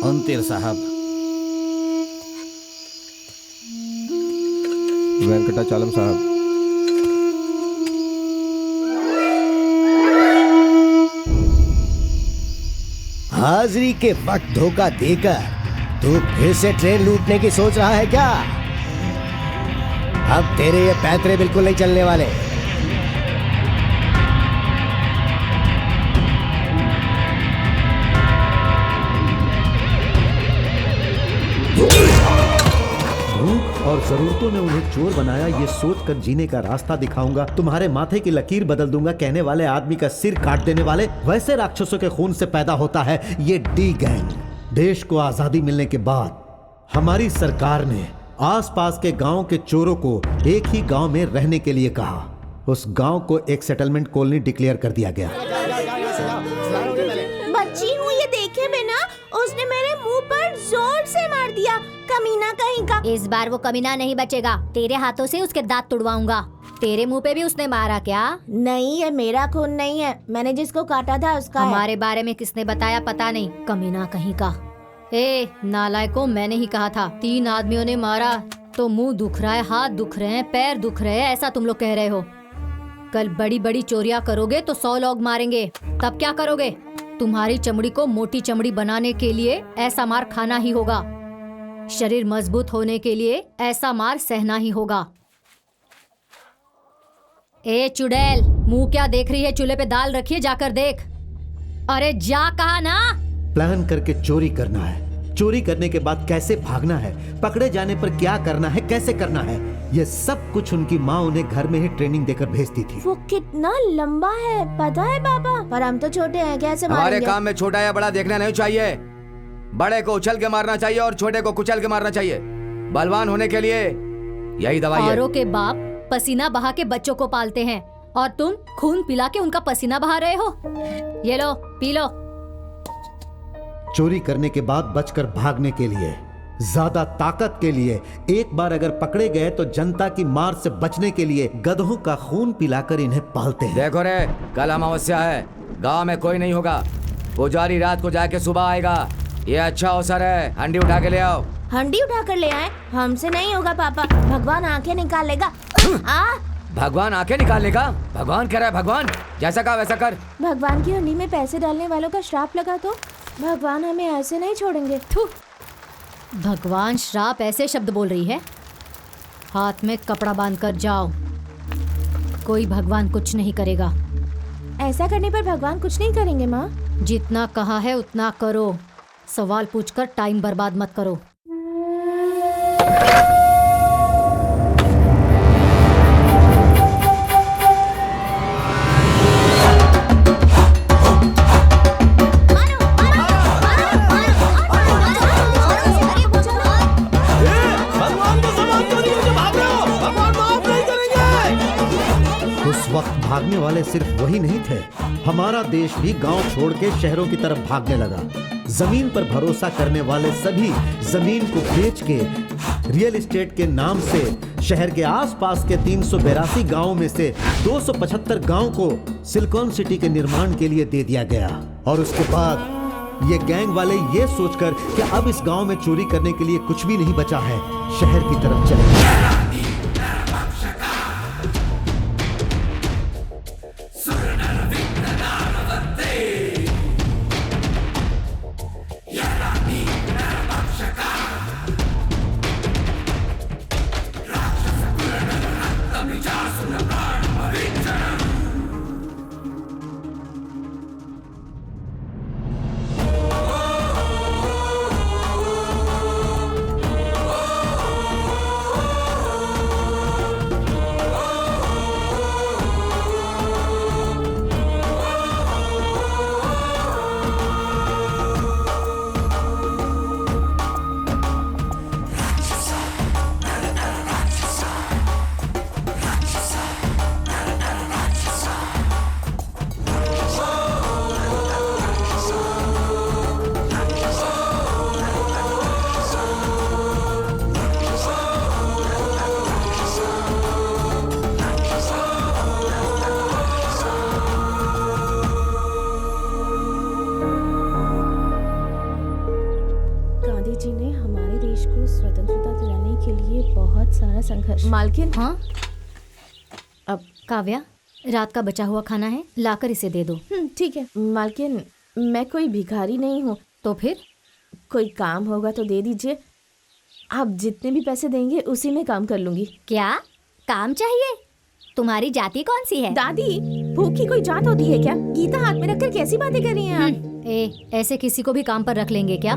अंतिर साहब, वेंकटाचलम साहब, हाजिरी के वक्त धोखा देकर तू फिर से ट्रेन लूटने की सोच रहा है क्या? अब तेरे ये पैतरे बिल्कुल नहीं चलने वाले। भूख और जरूरतों ने उन्हें चोर बनाया, ये सोचकर जीने का रास्ता दिखाऊंगा। तुम्हारे माथे की लकीर बदल दूंगा। कहने वाले आदमी का सिर काट देने वाले वैसे राक्षसों के खून से पैदा होता है ये डी गैंग। देश को आजादी मिलने के बाद हमारी सरकार ने आसपास के गांव के चोरों को एक ही गांव में रहने के लिए कहा। उस गांव को एक सेटलमेंट कॉलोनी डिक्लेयर कर दिया गया। बच्ची हूँ, ये देखे बिना उसने मेरे मुंह पर जोर से मार दिया, कमीना कहीं का। इस बार वो कमीना नहीं बचेगा। तेरे हाथों से उसके दांत तुड़वाऊंगा। तेरे मुंह पे भी उसने मारा क्या? नहीं, ये मेरा खून नहीं है, मैंने जिसको काटा था उसका हमारे बारे में किसने बताया पता नहीं, कमीना कहीं का। ए नालायकों, मैंने ही कहा था। 3 आदमियों ने मारा तो मुंह दुख रहा है, हाथ दुख रहे हैं, पैर दुख रहे हैं, ऐसा तुम लोग कह रहे हो। कल बड़ी बड़ी चोरियां करोगे तो 100 लोग मारेंगे, तब क्या करोगे? तुम्हारी चमड़ी को मोटी चमड़ी बनाने के लिए ऐसा मार खाना ही होगा। शरीर मजबूत होने के लिए ऐसा मार सहना ही होगा। ए चुड़ैल, मुंह क्या देख रही है? चूल्हे पे दाल रखी है, जाकर देख। अरे जा, कहा ना। प्लान करके चोरी करना है, चोरी करने के बाद कैसे भागना है, पकड़े जाने पर क्या करना है, कैसे करना है, ये सब कुछ उनकी माँ उन्हें घर में ही ट्रेनिंग देकर भेजती थी। वो कितना लंबा है पता है पापा? पर हम तो छोटे हैं, कैसे हमारे मारेंगे? काम में छोटा या बड़ा देखना नहीं चाहिए। बड़े को उछल के मारना चाहिए और छोटे को कुचल के मारना चाहिए। बलवान होने के लिए यही दवाई है। औरों के बाप पसीना बहा के बच्चों को पालते हैं और तुम खून पिला के उनका पसीना बहा रहे हो। ये लो, पी लो। चोरी करने के बाद बचकर भागने के लिए, ज्यादा ताकत के लिए, एक बार अगर पकड़े गए तो जनता की मार से बचने के लिए गधों का खून पिलाकर इन्हें पालते हैं। देखो रे, कल अमावस्या है, गांव में कोई नहीं होगा। पुजारी रात को जाके सुबह आएगा। ये अच्छा अवसर है, हंडी उठा के ले आओ। हंडी उठा कर ले आए? हमसे नहीं होगा पापा, भगवान आंखें निकाल लेगा। भगवान आंखें निकालने का? भगवान कह रहा है भगवान, जैसा कहा वैसा कर। भगवान की हंडी में पैसे डालने वालों का श्राप लगा तो भगवान हमें ऐसे नहीं छोड़ेंगे। भगवान श्राप, ऐसे शब्द बोल रही है? हाथ में कपड़ा बांध कर जाओ। कोई भगवान कुछ नहीं करेगा। ऐसा करने पर भगवान कुछ नहीं करेंगे माँ? जितना कहा है उतना करो। सवाल पूछकर टाइम बर्बाद मत करो। मारो वाले सिर्फ वही नहीं थे, हमारा देश भी गांव छोड़ के शहरों की तरफ भागने लगा। जमीन पर भरोसा करने वाले सभी जमीन को बेच के रियल एस्टेट के नाम से शहर के आसपास के 382 गांवों में से 275 गांव को सिलिकॉन सिटी के निर्माण के लिए दे दिया गया। और उसके बाद ये गैंग वाले ये सोचकर कि अब इस गांव में चोरी करने के लिए कुछ भी नहीं बचा है, शहर की तरफ चले गए। मालकिन। हाँ अब काव्या, रात का बचा हुआ खाना है, लाकर इसे दे दो। ठीक है मालकिन, मैं कोई भिखारी नहीं हूँ। तो फिर कोई काम होगा तो दे दीजिए, आप जितने भी पैसे देंगे उसी में काम कर लूंगी। क्या काम चाहिए? तुम्हारी जाति कौन सी है? दादी, भूख की कोई जात होती है क्या? गीता हाथ में रखकर कैसी बातें कर रही हैं आप? ऐसे किसी को भी काम पर रख लेंगे क्या?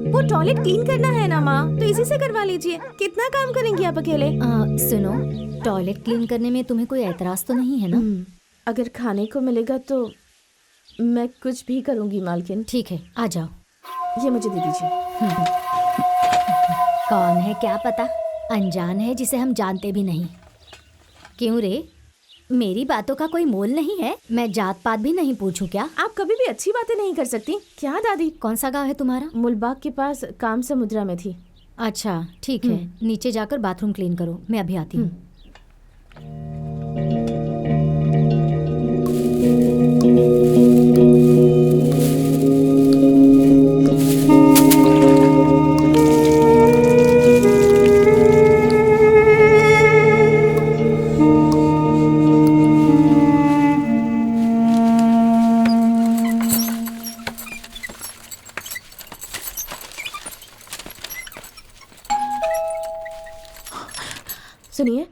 वो टॉयलेट क्लीन करना है ना माँ, तो इसी से करवा लीजिए। कितना काम करेंगी आप अकेले? सुनो, टॉयलेट क्लीन करने में तुम्हें कोई एतराज तो नहीं है ना? अगर खाने को मिलेगा तो मैं कुछ भी करूँगी मालकिन। ठीक है, आ जाओ। ये मुझे दे दीजिए। कौन है क्या पता, अनजान है जिसे हम जानते भी नहीं। क्यों रे, मेरी बातों का कोई मोल नहीं है? मैं जात पात भी नहीं पूछूं क्या? आप कभी भी अच्छी बातें नहीं कर सकती क्या दादी? कौन सा गांव है तुम्हारा? मुलबाग के पास काम समुद्रा में थी। अच्छा ठीक है, नीचे जाकर बाथरूम क्लीन करो, मैं अभी आती हूँ। सुनिए,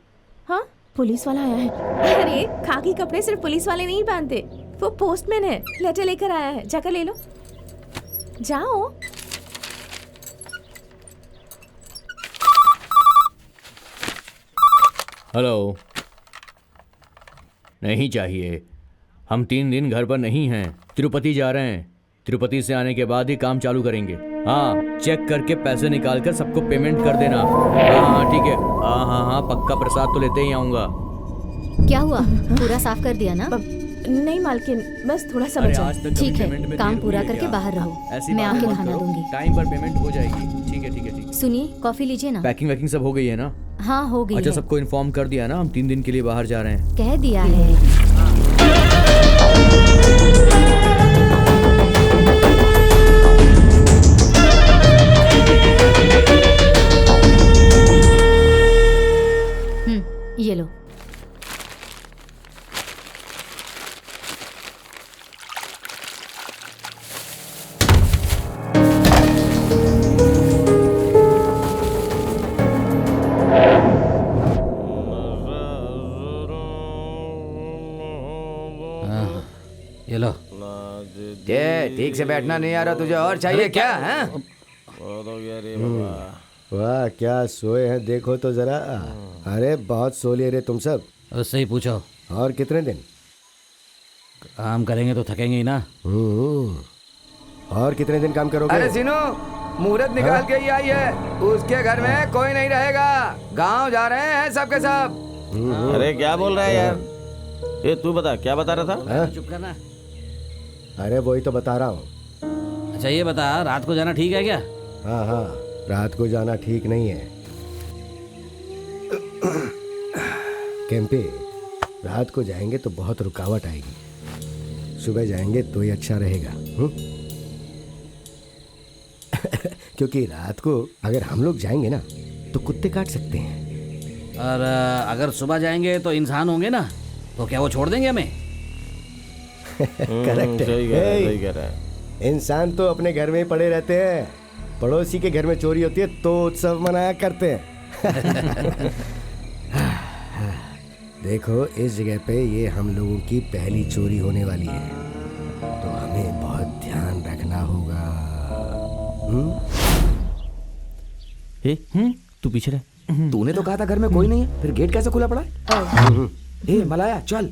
हाँ पुलिस वाला आया है। अरे खाकी कपड़े सिर्फ पुलिस वाले नहीं पहनते, वो पोस्टमैन है, लेटर लेकर आया है, जाकर ले लो। जाओ। हेलो, नहीं चाहिए, हम 3 दिन घर पर नहीं हैं, तिरुपति जा रहे हैं। तिरुपति से आने के बाद ही काम चालू करेंगे। हाँ, चेक करके पैसे निकाल कर सबको पेमेंट कर देना। हाँ ठीक है, हाँ, पक्का प्रसाद तो लेते ही आऊँगा। क्या हुआ, पूरा साफ कर दिया ना? नहीं मालकिन, बस थोड़ा सा बचा। ठीक है, काम पूरा करके बाहर रहो, मैं आके नहाना दूंगी। टाइम पर पेमेंट हो जाएगी। ठीक है। सुनिए, कॉफी लीजिए ना। पैकिंग वैकिंग सब हो गई है ना? हाँ हो गई। अच्छा, सबको इन्फॉर्म कर दिया ना, हम 3 दिन के लिए बाहर जा रहे हैं। कह दिया है। ये लो। ये लो। ठीक से बैठना नहीं आ रहा तुझे, और चाहिए क्या है? वाह क्या सोए हैं, देखो तो जरा। अरे बहुत सो लिए रे तुम सब। उससे ही पूछो। और कितने दिन काम करेंगे तो थकेंगे ही ना। और कितने दिन काम करोगे? अरे सिनो, मुहूर्त निकाल के ही आई है, उसके घर में कोई नहीं रहेगा, गांव जा रहे हैं सबके सब। अरे क्या बोल रहा है यार? ए तू बता, क्या बता रहा था? हाँ? चुप करना। अरे वही तो बता रहा हूँ। अच्छा ये बता, रात को जाना ठीक है क्या? हाँ हाँ, रात को जाना ठीक नहीं है। केम्पे, रात को जाएंगे तो बहुत रुकावट आएगी, सुबह जाएंगे तो ही अच्छा रहेगा। क्योंकि रात को अगर हम लोग जाएंगे ना तो कुत्ते काट सकते हैं। और अगर सुबह जाएंगे तो इंसान होंगे ना, तो क्या वो छोड़ देंगे हमें? करेक्ट सही कह रहा है। इंसान तो अपने घर में ही पड़े रहते हैं, पड़ोसी के घर में चोरी होती है तो उत्सव मनाया करते हैं। देखो इस जगह पे ये हम लोगों की पहली चोरी होने वाली है, तो हमें बहुत ध्यान रखना होगा। तू पीछे रह। तूने तो कहा था घर में कोई नहीं है, फिर गेट कैसे खुला पड़ा है? ए मलाया चल।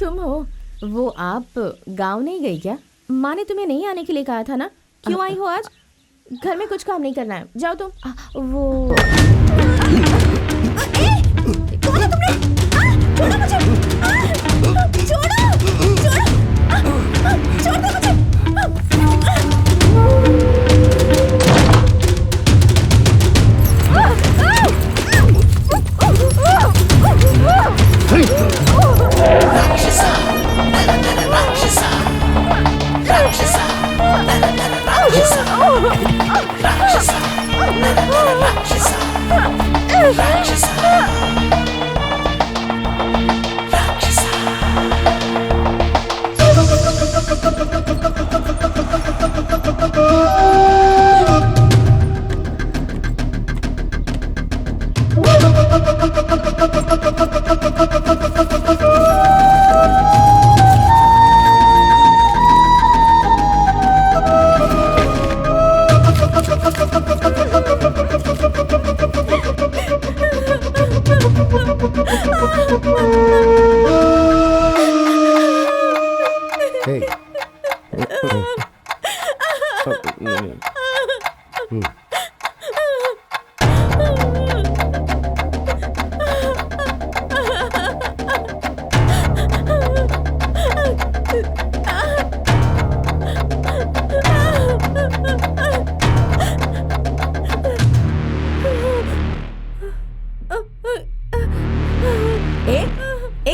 तुम हो? वो आप गांव नहीं गई क्या? माँ ने तुम्हें नहीं आने के लिए कहा था ना? क्यों आई हो आज? घर में कुछ काम नहीं करना है, जाओ तुम। वो कौन है तुमने? छोड़ो मुझे! छोड़ो! छोड़ दो मुझे!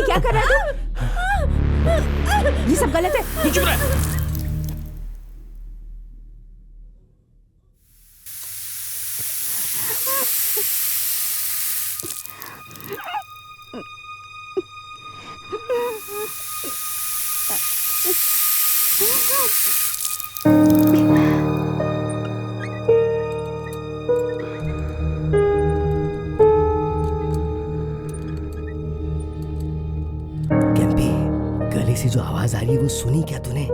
क्या कर रहा है तू? ये सब गलत है। चुप रह। से जो आवाज आ रही है वो सुनी क्या तूने?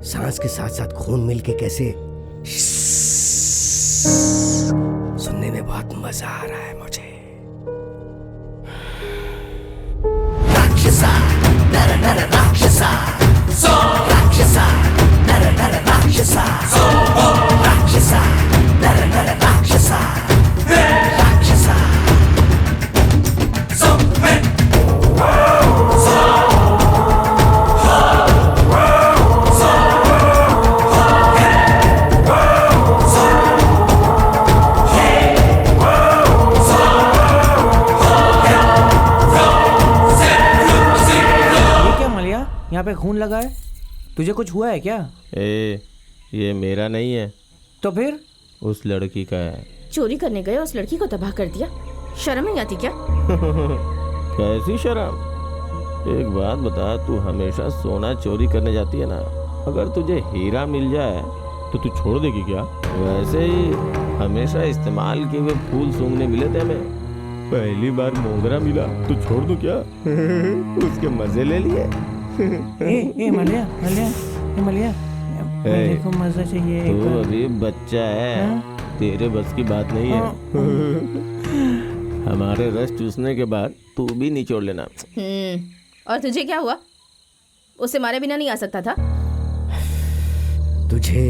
सांस के साथ साथ खून मिलके कैसे सुनने में बहुत मजा आ रहा है मुझे। राक्षसा नर नर राक्षसा सो राक्षसा नर नर राक्षसा सो राक्षसा नर नर राक्षसा राक्षसा सो यहाँ पे खून लगा है, तुझे कुछ हुआ है क्या? ये मेरा नहीं है। तो फिर? उस लड़की का है। चोरी करने गए, उस लड़की को तबाह कर दिया। शर्म नहीं आती क्या? कैसी शर्म? एक बात बता, तू हमेशा सोना चोरी करने जाती है ना, अगर तुझे हीरा मिल जाए तो तू छोड़ देगी क्या? वैसे ही हमेशा इस्तेमाल किए हुए फूल सूंघने मिले थे हमें, पहली बार मोगरा मिला तो छोड़ दूं क्या? उसके मजे ले लिए। मलिया देखो मजा चाहिए। तू अभी बच्चा है, तेरे बस की बात नहीं है। हमारे रस चूसने के बाद तू भी निचोड़ लेना। और तुझे क्या हुआ? उसे मारे बिना नहीं आ सकता था? तुझे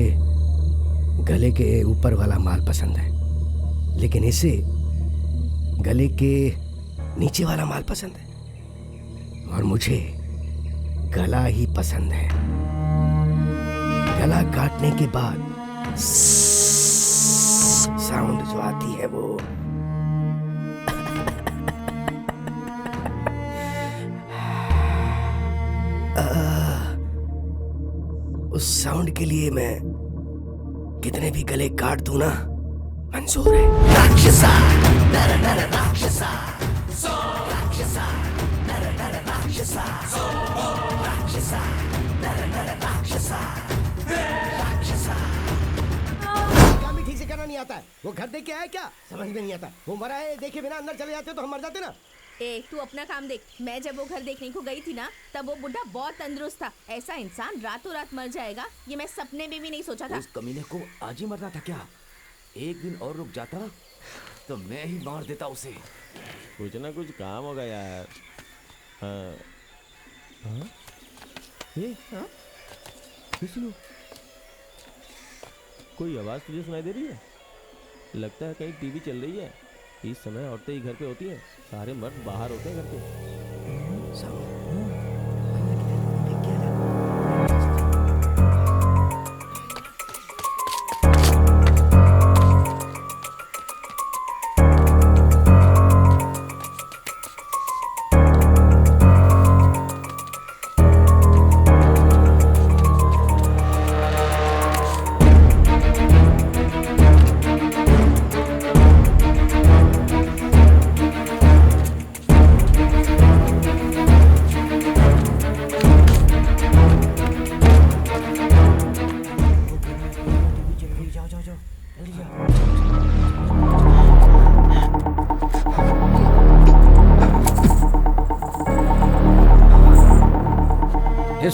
गले के ऊपर वाला माल पसंद है, लेकिन इसे गले के नीचे वाला माल पसंद है, और मुझे गला ही पसंद है। गला काटने के बाद साउंड जो आती है वो उस साउंड के लिए मैं कितने भी गले काट दूं ना, मंजूर है। राक्षसा नर नर राक्षसा, सो राक्षसा नर नर राक्षसा, सो राक्षसा नर नर राक्षसा, राक्षसा। काम भी ठीक से करना नहीं आता है। वो घर देख के आया क्या, समझ में नहीं आता। वो मरा है देखे बिना अंदर चले जाते तो हम मर जाते ना। तू अपना काम देख। मैं जब वो घर देखने को गई थी ना, तब वो बुढ़ा बहुत तंदुरुस्त था। ऐसा इंसान रातों रात मर जाएगा ये मैं सपने में भी नहीं सोचा था। उस कमीने को आज ही मरना था क्या? एक दिन और रुक जाता तो मैं ही मार देता उसे। कुछ ना कुछ काम होगा यार। हाँ हाँ ये हाँ विष्णु, कोई आवाज़ तुझे सुनाई दे रही है? लगता है कहीं टीवी चल रही है। इस समय औरतें ही घर पे होती हैं, सारे मर्द बाहर होते हैं घर पे।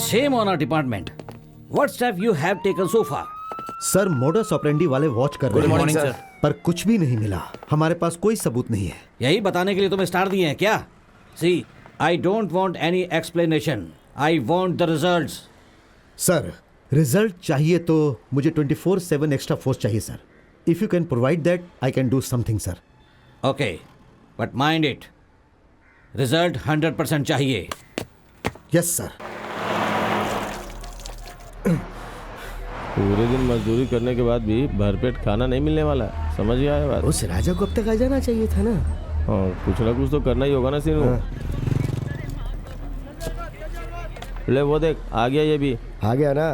Shame on our department. What step you have taken so far? Sir modus operandi वाले वॉच कर रहे हैं सर। पर कुछ भी नहीं मिला। हमारे पास कोई सबूत नहीं है। यही बताने के लिए तुम्हें स्टार दिए हैं क्या? See, I don't want any explanation. I want the results. Sir result चाहिए तो मुझे 24/7 एक्स्ट्रा फोर्स चाहिए sir. If you can provide that I can do something sir. Okay, but mind it. Result 100% चाहिए। Yes sir. पूरे दिन मजदूरी करने के बाद भी भरपेट खाना नहीं मिलने वाला, समझ गया है बात? उस राजा को अब तक आ जाना चाहिए था ना। हाँ, कुछ ना कुछ तो करना ही होगा ना सीनू। ले वो देख आ गया, ये भी आ गया ना।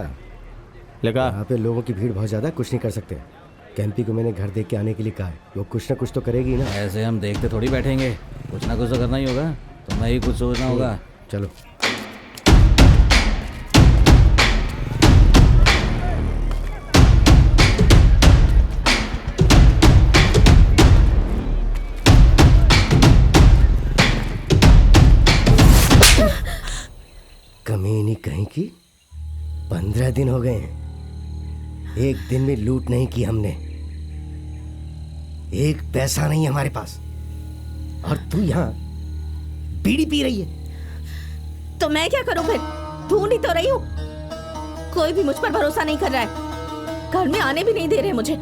लेका यहाँ पे लोगों की भीड़ बहुत ज्यादा, कुछ नहीं कर सकते। कैंपी को मैंने घर देख के आने के लिए कहा है, वो कुछ ना कुछ तो करेगी ना। ऐसे हम देखते थोड़ी बैठेंगे, कुछ ना कुछ तो करना ही होगा। तुम्हें ही कुछ सोचना होगा। चलो कमीनी कहीं की 15 दिन हो गए हैं, एक दिन में लूट नहीं की हमने। एक पैसा नहीं है हमारे पास, और तू यहाँ बीड़ी पी रही है। तो मैं क्या करूं फिर? ढूंढ ही तो रही हूँ। कोई भी मुझ पर भरोसा नहीं कर रहा है। घर में आने भी नहीं दे रहे मुझे।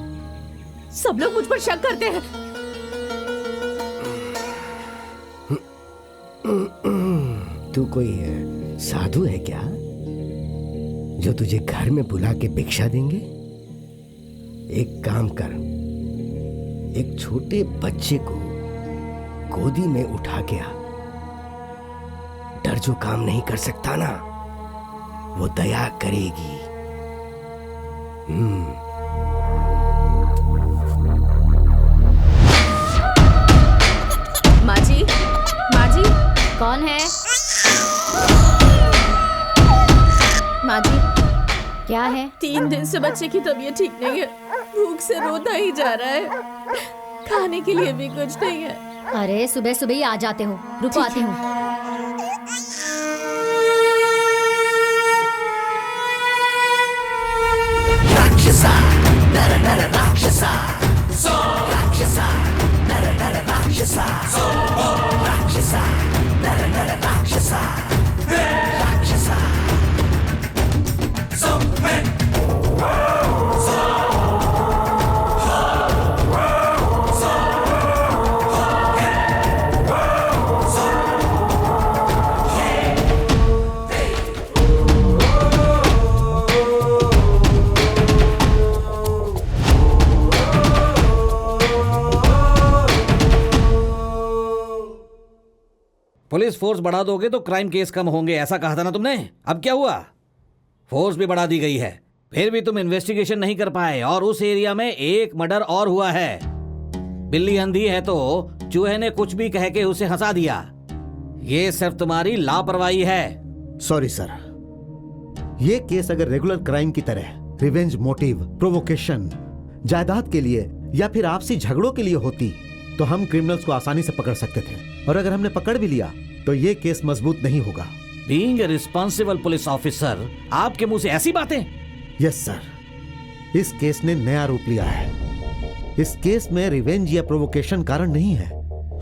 सब लोग मुझ पर शक करते हैं। तू कोई साधु है क्या जो तुझे घर में बुला के भिक्षा देंगे? एक काम कर, एक छोटे बच्चे को गोदी में उठा के आ। डर जो काम नहीं कर सकता ना, वो दया करेगी। माँ जी, माँ जी। कौन है? माँ जी, क्या है? 3 दिन से बच्चे की तबीयत ठीक नहीं है। भूख से रोता ही जा रहा है। खाने के लिए भी कुछ नहीं है। अरे सुबह सुबह ही आ जाते हो, रुको आती हूँ। राक्षसा नर नर राक्षसा, सो राक्षसा नर नर राक्षसा, सो राक्षसा नर नर राक्षसा, राक्षसा। पुलिस फोर्स बढ़ा दोगे तो क्राइम केस कम होंगे, ऐसा कहा था ना तुमने। अब क्या हुआ? फोर्स भी बढ़ा दी गई है, फिर भी तुम इन्वेस्टिगेशन नहीं कर पाए, और उस एरिया में एक मर्डर और हुआ है। बिल्ली अंधी है तो चूहे ने कुछ भी कह के उसे हंसा दिया। ये सिर्फ तुम्हारी लापरवाही है। सॉरी सर, ये केस अगर रेगुलर क्राइम की तरह रिवेंज मोटिव, प्रोवोकेशन, जायदाद के लिए या फिर आपसी झगड़ों के लिए होती तो हम क्रिमिनल्स को आसानी से पकड़ सकते थे, और अगर हमने पकड़ भी लिया तो ये केस मजबूत नहीं होगा। Being a responsible police officer, आपके मुंह से ऐसी बातें? यस सर, इस केस ने नया रूप लिया है। इस केस में रिवेंज या प्रोवोकेशन कारण नहीं है।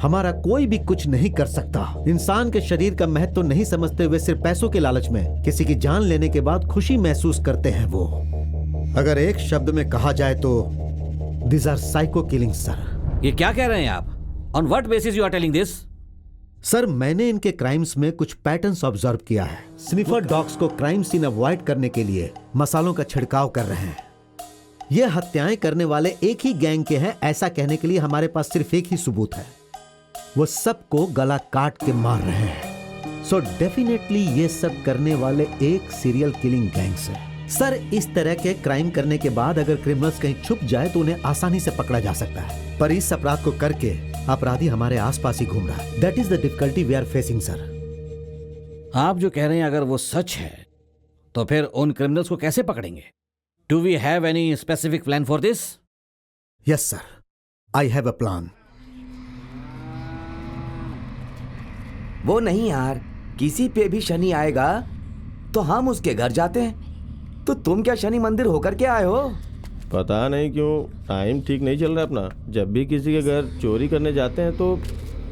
हमारा कोई भी कुछ नहीं कर सकता। इंसान के शरीर का महत्व नहीं समझते हुए सिर्फ पैसों के लालच में किसी की जान लेने के बाद खुशी महसूस करते हैं वो। अगर एक शब्द में कहा जाए तो this are psycho killings sir. ये क्या कह रहे हैं आप? On what basis you are telling this? Sir, मैंने इनके क्राइम्स में कुछ पैटर्न्स ऑब्जर्व किया है। स्निफर डॉग्स को क्राइम सीन अवॉइड करने के लिए मसालों का छिड़काव कर रहे हैं। ये हत्याएं करने वाले एक ही गैंग के हैं, ऐसा कहने के लिए हमारे पास सिर्फ एक ही सबूत है। वो सबको गला काट के मार रहे हैं। सो डेफिनेटली ये सब करने वाले एक सीरियल किलिंग गैंग्स है। सर, इस तरह के क्राइम करने के बाद अगर क्रिमिनल्स कहीं छुप जाए तो उन्हें आसानी से पकड़ा जा सकता है, पर इस अपराध को करके अपराधी हमारे आसपास ही घूम रहा है। That is the difficulty we are facing sir. आप जो कह रहे हैं अगर वो सच है तो फिर उन क्रिमिनल्स को कैसे पकड़ेंगे? Do we have any specific plan for this? Yes sir, I have a plan. वो नहीं यार, किसी पे भी शनि आएगा तो हम उसके घर जाते हैं। तो तुम क्या शनि मंदिर होकर के आए हो? पता नहीं क्यों टाइम ठीक नहीं चल रहा अपना। जब भी किसी के घर चोरी करने जाते हैं तो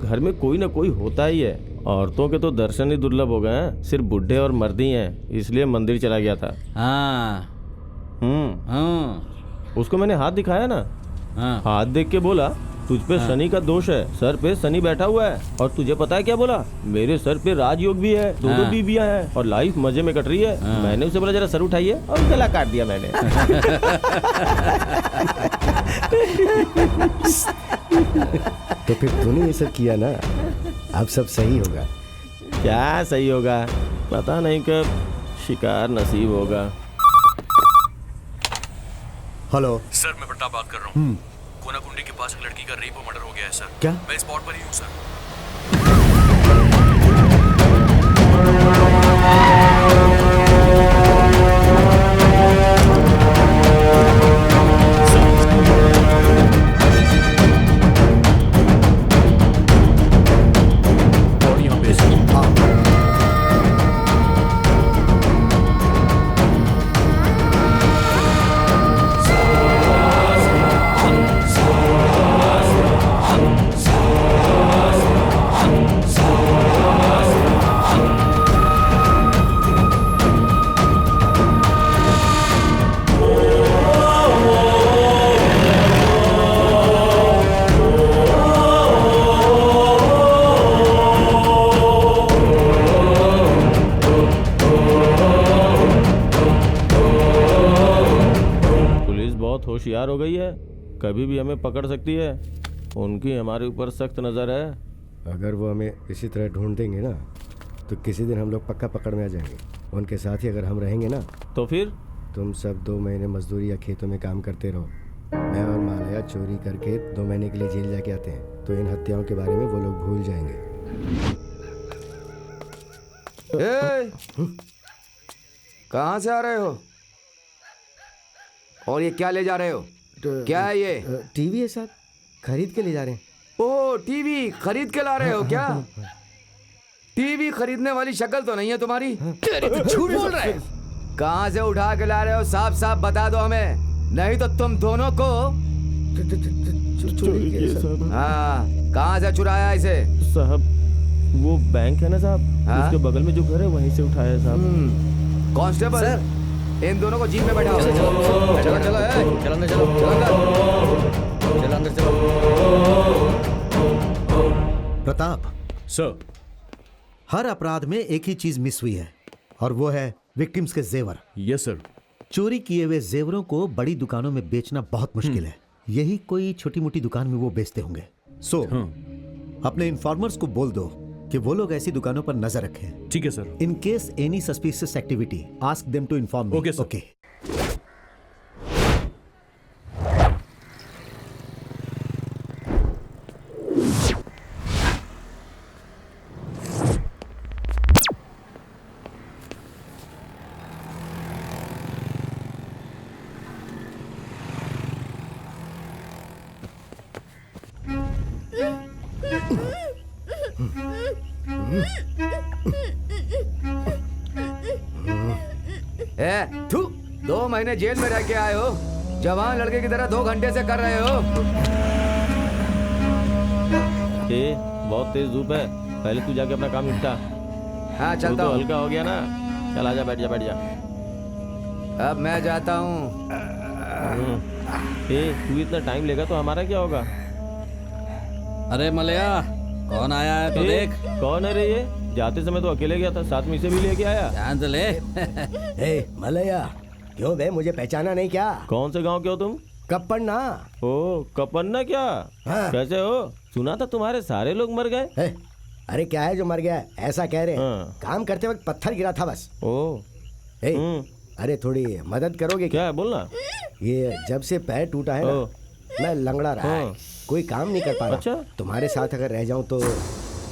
घर में कोई ना कोई होता ही है। औरतों के तो दर्शन ही दुर्लभ हो गए हैं, सिर्फ बुढ़े और मर्द ही हैं, इसलिए मंदिर चला गया था। हाँ। उसको मैंने हाथ दिखाया ना, हाथ देख के बोला तुझ पे शनि का दोष है, सर पे शनि बैठा हुआ है। और तुझे पता है क्या बोला? मेरे सर पे राजयोग भी है, दो बीबियां हैं और लाइफ मजे में कट रही है। मैंने उसे बोला जरा सर उठाइए और गला काट दिया मैंने। तो फिर तूने ये सब किया ना, अब सब सही होगा। क्या सही होगा? पता नहीं कब शिकार नसीब होगा। हेलो सर, मैं प्रताप बात कर रहा हूँ। कोनाकुंडी के पास एक लड़की का रेप और मर्डर हो गया है सर। क्या? मैं स्पॉट पर ही हूँ सर। और यहाँ पे होशियार हो गई है, कभी भी हमें पकड़ सकती है। उनकी हमारे ऊपर सख्त नज़र है। अगर वो हमें इसी तरह ढूंढ देंगे ना तो किसी दिन हम लोग पक्का पकड़ में आ जाएंगे। उनके साथ ही अगर हम रहेंगे ना तो फिर तुम सब 2 महीने मजदूरी या खेतों में काम करते रहो। मैं और मालया चोरी करके 2 महीने के लिए जेल जाके आते हैं, तो इन हत्याओं के बारे में वो लोग भूल जाएंगे। कहाँ से आ रहे हो और ये क्या ले जा रहे हो? क्या है ये? टीवी है साहब, खरीद के ले जा रहे हैं। ओह, टीवी खरीद के ला रहे हो क्या? टीवी खरीदने वाली शक्ल तो नहीं है तुम्हारी। तो झूठ बोल रहे हो। कहाँ से उठा के ला रहे हो? साफ साफ बता दो हमें, नहीं तो तुम दोनों को चोरी किया साहब। हाँ, कहाँ से चुराया इसे? साहब वो बैंक है ना साहब, उसके बगल में जो घर है वहीं से उठाया है साहब। कांस्टेबल, इन दोनों को जीप में बैठाओ। चलो चलो चलो चलो अंदर चलो, चलो अंदर चलो। प्रताप सर, हर अपराध में एक ही चीज मिस हुई है और वो है विक्टिम्स के जेवर। Yes sir. चोरी किए हुए जेवरों को बड़ी दुकानों में बेचना बहुत मुश्किल है, यही कोई छोटी मोटी दुकान में वो बेचते होंगे। सो अपने इन्फॉर्मर्स को बोल दो कि वो लोग ऐसी दुकानों पर नजर रखें। ठीक है sir. In case any suspicious activity ask them to inform me. Okay sir. Okay. ए, थू, 2 महीने जेल में रह के आए हो, जवान लड़के की तरह 2 घंटे से कर रहे हो। बहुत तेज धूप है, पहले तू जाके अपना काम निपटा। हाँ चलता तो हूँ। हल्का हो गया ना, चल आजा, बैठ जा बैठ जा। अब मैं जाता हूँ। तू इतना टाइम लेगा तो हमारा क्या होगा? अरे मलया, कौन आया है तो देख। कौन है रे ये? जाते समय तो अकेले गया था, साथ में इसे भी लेके आया। ध्यान से ले। ए मलया, क्यों बे, मुझे पहचाना नहीं क्या? कौन से गांव के हो तुम? कप्पन्ना। ओ कप्पन्ना क्या? हाँ। कैसे हो? सुना था तुम्हारे सारे लोग मर गए। अरे क्या है जो मर गया है? ऐसा कह रहे हैं। हाँ। काम करते वक्त पत्थर गिरा था बस। ओ अरे थोड़ी मदद करोगे क्या? बोलना। ये जब से पैर टूटा है ना, मैं लंगड़ा रहा है, कोई काम नहीं कर पा रहा। अच्छा। तुम्हारे साथ अगर रह जाऊं तो।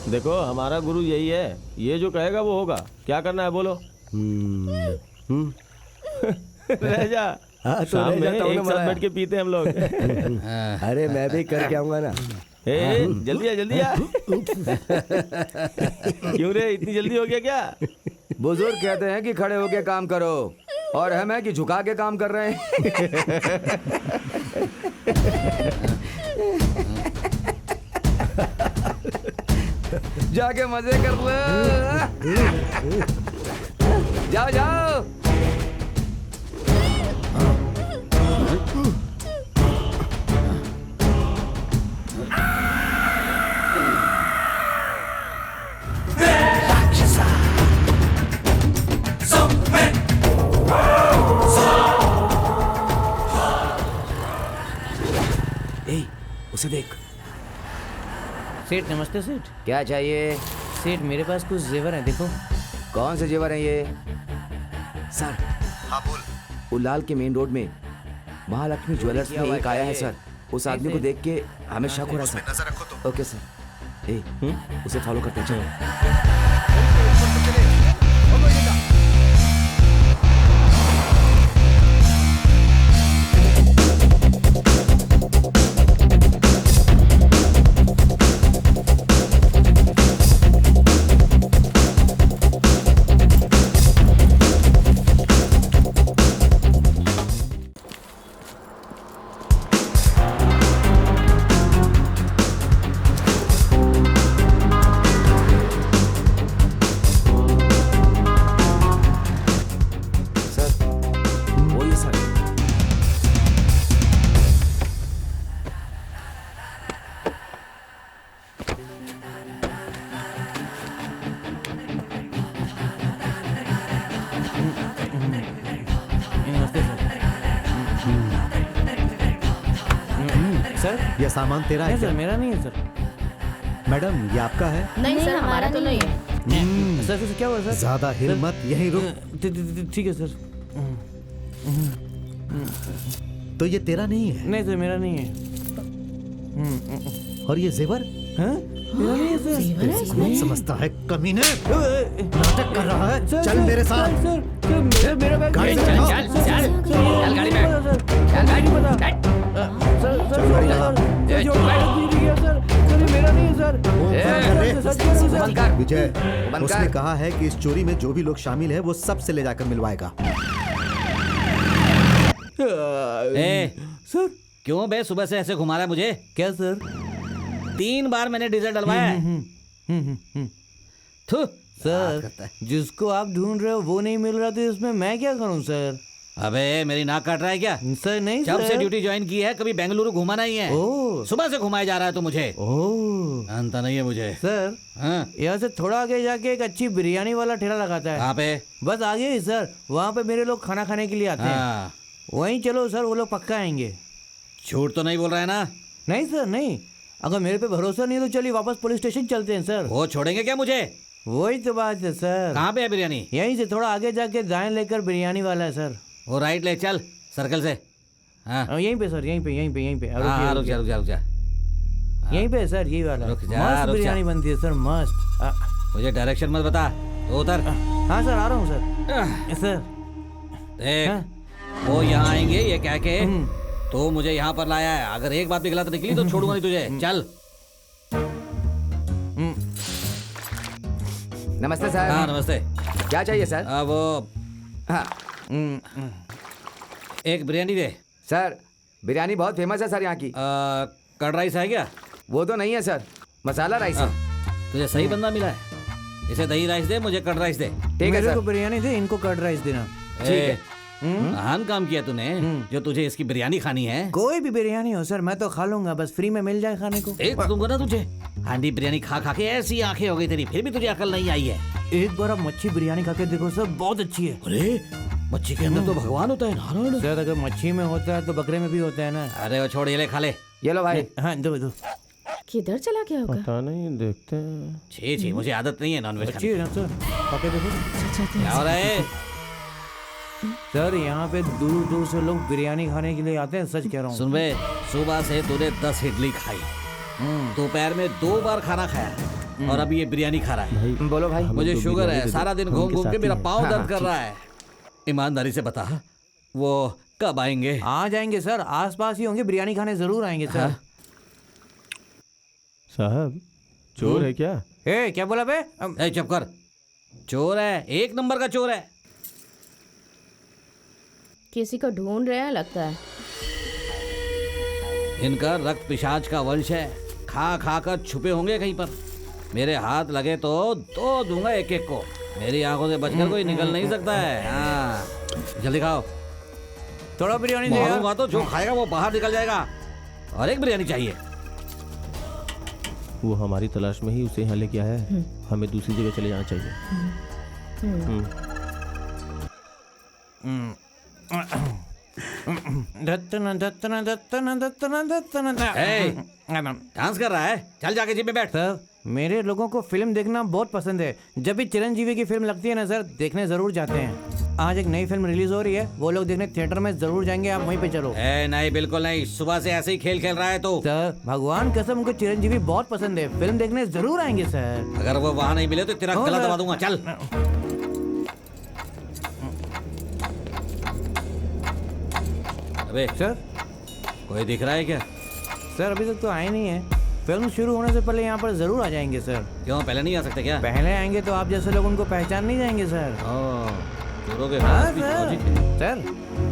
देखो हमारा गुरु यही है, ये जो कहेगा वो होगा। क्या करना है बोलो? रह जा। हाँ, तो शाम रह में जाता हूँ एक ना साथ मैं। बैठ के पीते हैं हम लोग। अरे मैं भी करके आऊंगा ना। जल्दी आ जल्दी आ। क्यों रे, इतनी जल्दी हो गया क्या? बुजुर्ग कहते हैं कि खड़े होके काम करो, और हम है कि झुका के काम कर रहे हैं। जाके मजे कर लो। जाओ जाओ। उसे देख। सेठ नमस्ते सेठ। क्या चाहिए? सेठ मेरे पास कुछ जेवर है, देखो। कौन से जेवर हैं ये? सर। हाँ बोल। उलाल के मेन रोड में महालक्ष्मी ज्वेलर्स में एक आया है सर। उस आदमी को देख के हमें शक हो रहा है सर। नजर रखो तुम। Okay sir. उसे फॉलो करते चलो। ये सामान तेरा है नहीं क्या? सर, मेरा नहीं है सर। मैडम ये आपका है? नहीं सर, हमारा तो नहीं है। सर क्या हुआ सर? ज्यादा हिल मत, यहीं रुक। ठीक है सर। तो ये तेरा नहीं है? नहीं सर, मेरा नहीं है। और ये जेवर? हाँ? मेरा नहीं है सर। कौन समझता है कमीने? नाटक कर रहा है। चल मेरे साथ। सर मेरा बैग गाड़ी से चल चल, चल गाड़ी में चल गाड़ी पता सर सर जो बैग गिर गया सर। सर ये मेरा नहीं है सर। विजय, उसने कहा है कि इस चोरी में जो भी लोग शामिल है वो सबसे ले जाकर मिलवाएगा। सर क्यों बे सुबह से ऐसे घुमा रहा है मुझे? क्या सर? 3 बार मैंने डीजल डलवाया है। थू सर जिसको आप ढूंढ रहे हो वो नहीं मिल रहा, तो इसमें मैं क्या करूं सर? अबे मेरी नाक काट रहा है क्या? सर नहीं जब सर। से ड्यूटी ज्वाइन की है कभी बेंगलुरु घुमा नहीं है। सुबह से घुमाया जा रहा है तो मुझे जानता नहीं है मुझे। सर यहाँ से थोड़ा आगे जाके एक अच्छी बिरयानी वाला ठेला लगाता है। कहाँ पे? बस आगे ही सर, वहाँ पे मेरे लोग खाना खाने के लिए आते हैं। वहीं चलो सर, वो लोग पक्का आएंगे। झूठ तो नहीं बोल रहा है ना? नहीं सर नहीं, अगर मेरे पे भरोसा नहीं है तो चलिए वापस पुलिस स्टेशन चलते हैं सर। वो छोड़ेंगे क्या मुझे? वही तो बात है सर। कहाँ पे है बिरयानी? यहीं से थोड़ा आगे जाके दाएं लेकर बिरयानी वाला है सर। वो राइट ले चल सर्कल से। हाँ यहीं पे सर, यहीं पे। हाँ, रुक जा। यहीं पे है सर, यही वाला। रुक जा, मस्त रुक जा। बिरयानी बनती है सर, मस्त। मुझे डायरेक्शन मत बता, तो उतर। हाँ सर, आ रहा हूँ सर। सर देख वो यहाँ आएंगे ये कह के तो मुझे यहाँ पर लाया है। अगर एक बात भी गलत निकली तो छोड़ूंगा नहीं तुझे। चल। नमस्ते सर। हाँ नमस्ते। क्या चाहिए सर? वो हाँ एक बिरयानी दे सर। बिरयानी बहुत फेमस है सर यहाँ की। कर्ड राइस है क्या? वो तो नहीं है सर, मसाला राइस है। तुझे सही बंदा मिला है। इसे दही राइस दे, मुझे कर्ड राइस दे। ठीक है सर। को बिरयानी दे, इनको कर्ड राइस देना। ठीक है। महान काम किया तूने जो तुझे इसकी बिरयानी खानी है। कोई भी बिरयानी हो सर, मैं तो खा लूंगा, बस फ्री में मिल जाए खाने को। एक दूंगा ना तुझे। हांडी बिरयानी खा खा के ऐसी आंखें हो गई तेरी, फिर भी तुझे अकल नहीं आई है। एक बार आप मच्छी बिरयानी खा के देखो सर, बहुत अच्छी है। अरे मच्छी के अंदर तो भगवान होता है नारायण। सर अगर मच्छी में होता है तो बकरे में भी होता है ना। अरे वो छोड़, ये ले खा ले। ये लो भाई। हाँ दो। किधर चला गया होगा? पता नहीं, देखते हैं। छी मुझे आदत नहीं है नॉनवेज अच्छी है ना सर, खा के देखो। क्या हो रहा है? सर यहाँ पे दूर दूर से लोग बिरयानी खाने के लिए आते हैं, सच कह रहा हूँ। सुन बे, सुबह से तूने 10 इडली खाई, दोपहर में 2 बार खाना खाया और अब ये बिरयानी खा रहा है। बोलो भाई। मुझे शुगर है, सारा दिन घूम घूम के मेरा पाँव दर्द कर रहा है। ईमानदारी से बता, वो कब आएंगे? आ जाएंगे सर, आसपास ही होंगे, बिरयानी खाने जरूर आएंगे सर। साहब चोर है क्या? क्या बोला बे? चुप कर। चोर है, 1 नंबर का चोर है। किसी को ढूंढ रहे हैं लगता है। इनका रक्त पिशाच का वंश है, खा खा कर छुपे होंगे कहीं पर। मेरे हाथ लगे तो दो दूंगा एक एक को। मेरी आंखों से बचकर कोई निकल नहीं सकता है। हाँ जल्दी खाओ। थोड़ा बिरयानी दे यार। मारूंगा तो जो खाएगा वो बाहर निकल जाएगा। और एक बिरयानी चाहिए। वो हमारी तलाश में ही उसे यहाँ लेके आया है, हमें दूसरी जगह चले जाना चाहिए। डांस कर रहा है, चल जाके जिम में बैठ। सर मेरे लोगों को फिल्म देखना बहुत पसंद है। जब भी चिरंजीवी की फिल्म लगती है ना सर, देखने जरूर जाते हैं। आज एक नई फिल्म रिलीज हो रही है, वो लोग देखने थिएटर में जरूर जाएंगे, आप वहीं पे चलो। नहीं बिल्कुल नहीं, सुबह से ऐसे ही खेल खेल रहा है तो। सर भगवान कसम, उनको चिरंजीवी बहुत पसंद है, फिल्म देखने जरूर आएंगे सर। अगर वो वहाँ नहीं मिले तो तेरा गला दबा दूंगा। चल। अबे सर कोई दिख रहा है क्या? सर अभी तक तो आए नहीं है, फिल्म शुरू होने से पहले यहाँ पर जरूर आ जाएंगे सर। क्यों, पहले नहीं आ सकते क्या? पहले आएंगे तो आप जैसे लोग उनको पहचान नहीं जाएंगे सर। हाँ सर,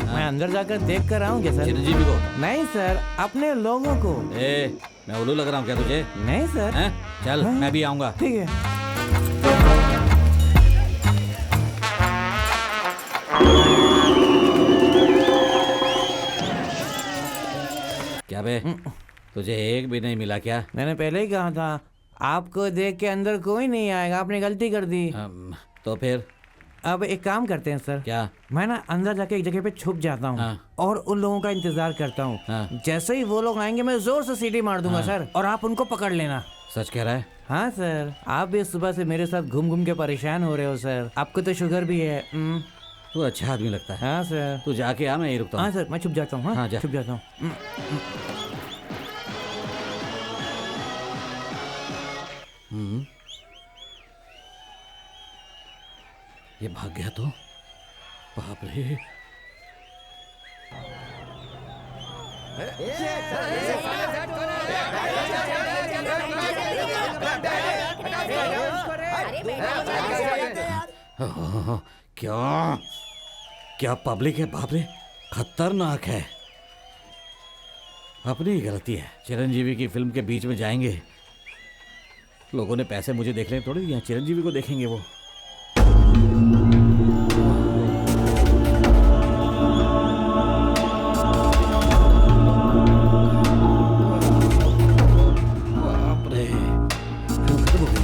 मैं अंदर जाकर देख कर आऊँ क्या सर? चिरंजीवी को? नहीं सर, अपने लोगों को। मैं उल्लू लग रहा हूँ क्या तुझे? नहीं सर। चल मैं भी आऊंगा। ठीक है। क्या बे, तुझे एक भी नहीं मिला क्या? मैंने पहले ही कहा था, आपको देख के अंदर कोई नहीं आएगा, आपने गलती कर दी। तो फिर अब एक काम करते हैं सर। क्या? मैं ना अंदर जाके एक जगह पे छुप जाता हूँ और उन लोगों का इंतजार करता हूँ। जैसे ही वो लोग आएंगे मैं जोर से सीटी मार दूंगा सर, और आप उनको पकड़ लेना। सच कह रहा है? हाँ सर, आप भी सुबह से मेरे साथ घूम घूम के परेशान हो रहे हो सर, आपको तो शुगर भी है। तू अच्छा आदमी लगता है। हाँ सर। तू जाके आ, मैं यही रुकता हूँ। हाँ सर, मैं छुप जाता हूँ। हाँ जा। छुप जाता हूँ। ये भाग गया तो? बाप रे। क्या क्या पब्लिक है, बाप रे, खतरनाक है। अपनी ही गलती है, चिरंजीवी की फिल्म के बीच में जाएंगे। लोगों ने पैसे मुझे देख लें थोड़ी, यहाँ चिरंजीवी को देखेंगे वो। बाप रे, फिल्म खत्म हो गई।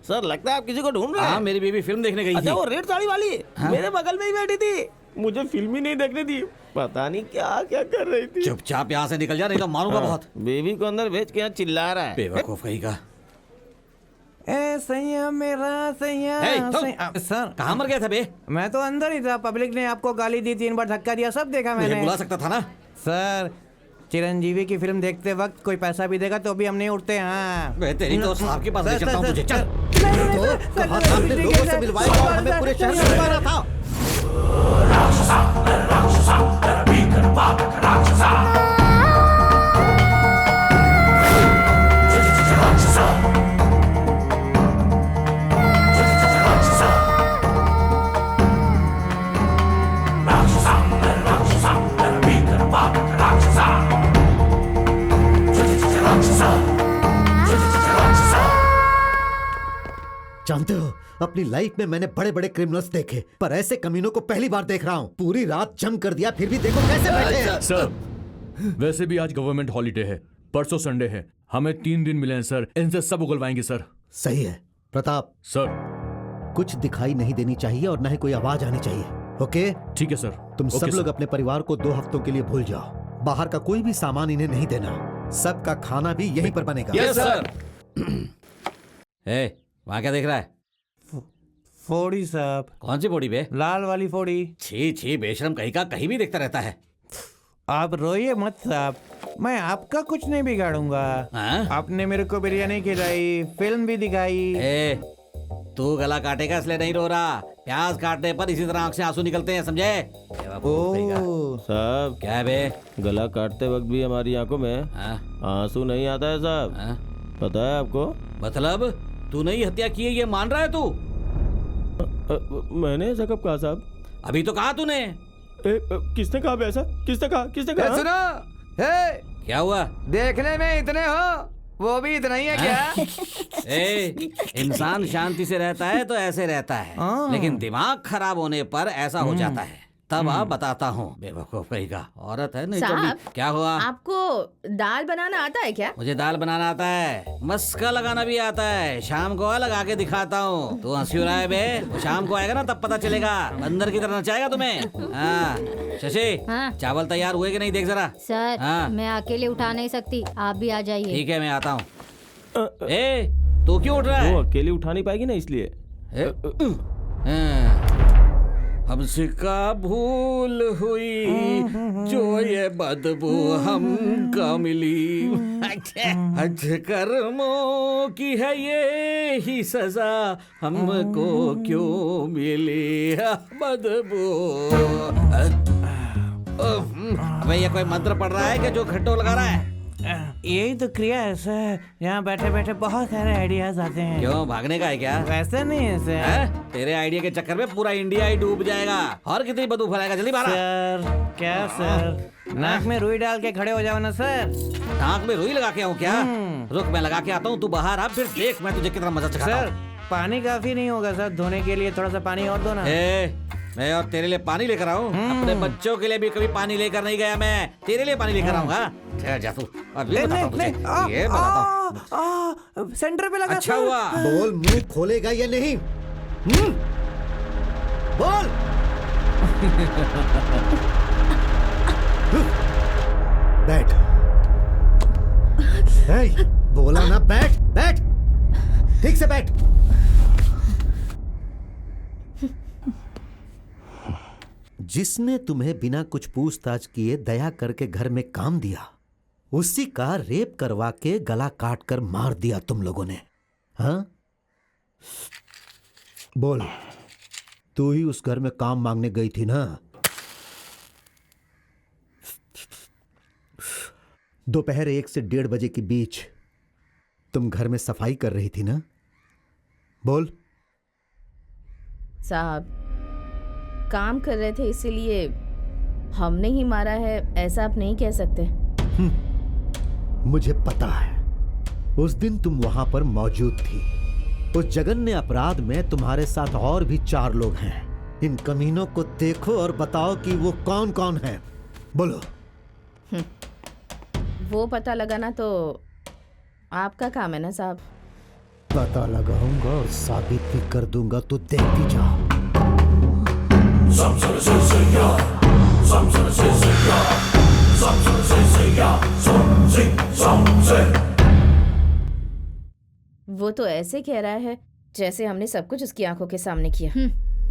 सर लगता है आप किसी को ढूंढ रहे हैं। हाँ मेरी बीवी फिल्म देखने गई अच्छा थी। वो रेड साड़ी वाली मेरे बगल में ही बैठी थी, मुझे फिल्म ही नहीं देखने दी, पता नहीं क्या क्या कर रही थी। चुपचाप यहाँ से निकल जा, नहीं तो मारूंगा बहुत। बेबी को अंदर भेज के यहाँ चिल्ला रहा है। बेवकूफ कहीं का। सैया मेरा सैया सर कहाँ मर गया था बे? मैं तो अंदर ही था, पब्लिक ने आपको गाली दी, 3 बार धक्का दिया, सब देखा मुझे मैंने। बुला सकता था ना सर, चिरंजीवी की फिल्म देखते वक्त कोई पैसा भी देगा तो भी हम नहीं उठते। हाँ मैं तेरी तो साहब के पास ले चलता हूँ तुझे, चल। लोगों से मिलवाएगा और हमें पूरे शहर में घुमाना था। जानते हो, अपनी लाइफ में मैंने बड़े बड़े क्रिमिनल्स देखे, पर ऐसे कमीनों को पहली बार देख रहा हूँ। पूरी रात जम कर दिया, फिर भी देखो कैसे बैठे हैं। सर, वैसे भी आज गवर्नमेंट हॉलीडे है, परसों संडे है, हमें 3 दिन मिले हैं सर, इनसे सब उगलवाएंगे सर। सही है प्रताप सर, कुछ दिखाई नहीं देनी चाहिए और न ही कोई आवाज आनी चाहिए। ओके ठीक है सर। तुम सब ओके, लोग सर। अपने परिवार को 2 हफ्तों के लिए भूल जाओ। बाहर का कोई भी सामान इन्हें नहीं देना, सबका खाना भी यहीं पर बनेगा। Yes sir. ए, वहाँ क्या देख रहा है? फोड़ी साहब। कौन सी फोड़ी बे? लाल वाली फोड़ी। छी छी, बेशरम कहीं का कहीं भी देखता रहता है। आप रोइए मत साहब, मैं आपका कुछ नहीं बिगाड़ूंगा। आपने मेरे को बिरयानी खिलाई, फिल्म भी दिखाई। ए, तू गला काटेगा इसलिए नहीं रो रहा, प्याज काटने पर इसी तरह आंख से आंसू निकलते हैं, समझे? साहब क्या है बे? गला काटते वक्त भी हमारी आंखों में आंसू नहीं आता है साहब, पता है आपको? मतलब तूने ही हत्या की है ये मान रहा है तू? मैंने ऐसा कब कहा साहब? अभी तो कहा तूने। किसने कहा ऐसा? किसने कहा? किसने कहा? सुनो, हे, क्या हुआ? देखने में इतने हो, वो भी इतना ही है क्या? ए, इंसान शांति से रहता है तो ऐसे रहता है, लेकिन दिमाग खराब होने पर ऐसा हो जाता है। तब आप बताता हूँ, बेवकूफ कहेगा, औरत है नहीं साहब, तो क्या हुआ? आपको दाल बनाना आता है क्या? मुझे दाल बनाना आता है, मस्का लगाना भी आता है, शाम को लगा के दिखाता हूँ। तू हंसी रहा है बे, वो शाम को आएगा ना तब पता चलेगा, बंदर की तरह नचाएगा तुम्हें। हाँ शशि, चावल तैयार हुए कि नहीं देख जरा। सर हाँ। मैं अकेले उठा नहीं सकती, आप भी आ जाइए। ठीक है मैं आता हूँ। ए, तू क्यों उठ रहा है? वो अकेली उठा नहीं पाएगी ना इसलिए। हमसे का भूल हुई जो ये बदबू हमका मिली, अच्छे कर्मों की है ये ही सजा, हमको क्यों मिली बदबू। अबे ये कोई मंत्र पढ़ रहा है क्या जो घंटों लगा रहा है? यही तो क्रिया है सर, यहाँ बैठे बैठे बहुत सारे आइडियाज आते हैं। क्यों भागने का है क्या? वैसे नहीं है सर। तेरे आइडिया के चक्कर में पूरा इंडिया ही डूब जाएगा। और कितनी बदबू फैलाएगा, जल्दी बाहर। सर क्या सर, नाक में रुई डाल के खड़े हो जाओ ना सर। नाक में रुई लगा के आऊँ क्या? रुक मैं लगा के आता हूँ, तू बाहर आ, फिर देख मैं तुझे कितना मजा चखाता हूँ। सर पानी काफी नहीं होगा सर, धोने के लिए थोड़ा सा पानी और दो ना। मैं और तेरे लिए पानी लेकर आऊँ? अपने बच्चों के लिए भी कभी पानी लेकर नहीं गया मैं, तेरे लिए पानी लेकर आऊंगा। जा तू, अब ये बताता हूँ तुझे, ये बताता हूँ। सेंटर पे लगा। अच्छा हुआ। बोल, मुंह खोलेगा या नहीं? बोल। बैठ। बोला ना बैठ, बैठ, ठीक से बैठ। जिसने तुम्हें बिना कुछ पूछताछ किए दया करके घर में काम दिया, उसी का रेप करवा के गला काट कर मार दिया तुम लोगों ने। हाँ बोल, तू ही उस घर में काम मांगने गई थी ना? दोपहर 1 से 1:30 बजे के बीच तुम घर में सफाई कर रही थी ना? बोल। साहब काम कर रहे थे इसीलिए, हमने ही मारा है ऐसा आप नहीं कह सकते। मुझे पता है, उस दिन तुम वहां पर मौजूद थी। उस जघन्य अपराध में तुम्हारे साथ और भी 4 लोग हैं। इन कमीनों को देखो और बताओ कि वो कौन कौन है। बोलो। वो पता लगाना तो आपका काम है ना साहब। पता लगाऊंगा और साबित भी कर दूंगा, तो देखती जा। वो तो ऐसे कह रहा है जैसे हमने सब कुछ उसकी आंखों के सामने किया।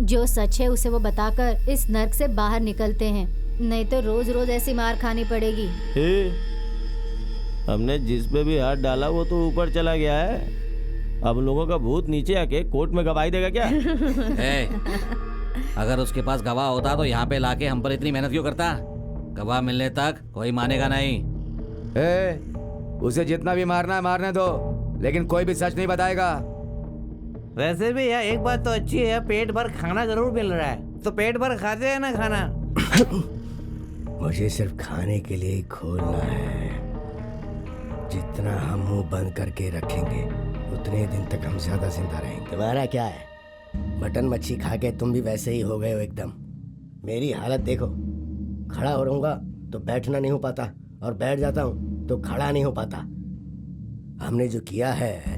जो सच है उसे वो बताकर इस नर्क से बाहर निकलते हैं, नहीं तो रोज रोज ऐसी मार खानी पड़ेगी। हमने जिस पे भी हाथ डाला वो तो ऊपर चला गया है। अब लोगों का भूत नीचे आके कोर्ट में गवाही देगा क्या? अगर उसके पास गवाह होता तो यहाँ पे लाके हम पर इतनी मेहनत क्यों करता? गवाह मिलने तक कोई मानेगा नहीं। उसे जितना भी मारना है मारने दो, लेकिन कोई भी सच नहीं बताएगा। वैसे भी यार एक बात तो अच्छी है, पेट भर खाना जरूर मिल रहा है, तो पेट भर खाते हैं ना खाना। मुझे सिर्फ खाने के लिए ही खोलना है। जितना हम मुंह बंद करके रखेंगे उतने दिन तक हम ज्यादा जिंदा रहेंगे। तुम्हारा क्या है, मटन मच्छी खा के तुम भी वैसे ही हो गए हो एकदम। मेरी हालत देखो, खड़ा हो रहूंगा तो बैठना नहीं हो पाता, और बैठ जाता हूँ तो खड़ा नहीं हो पाता। हमने जो किया है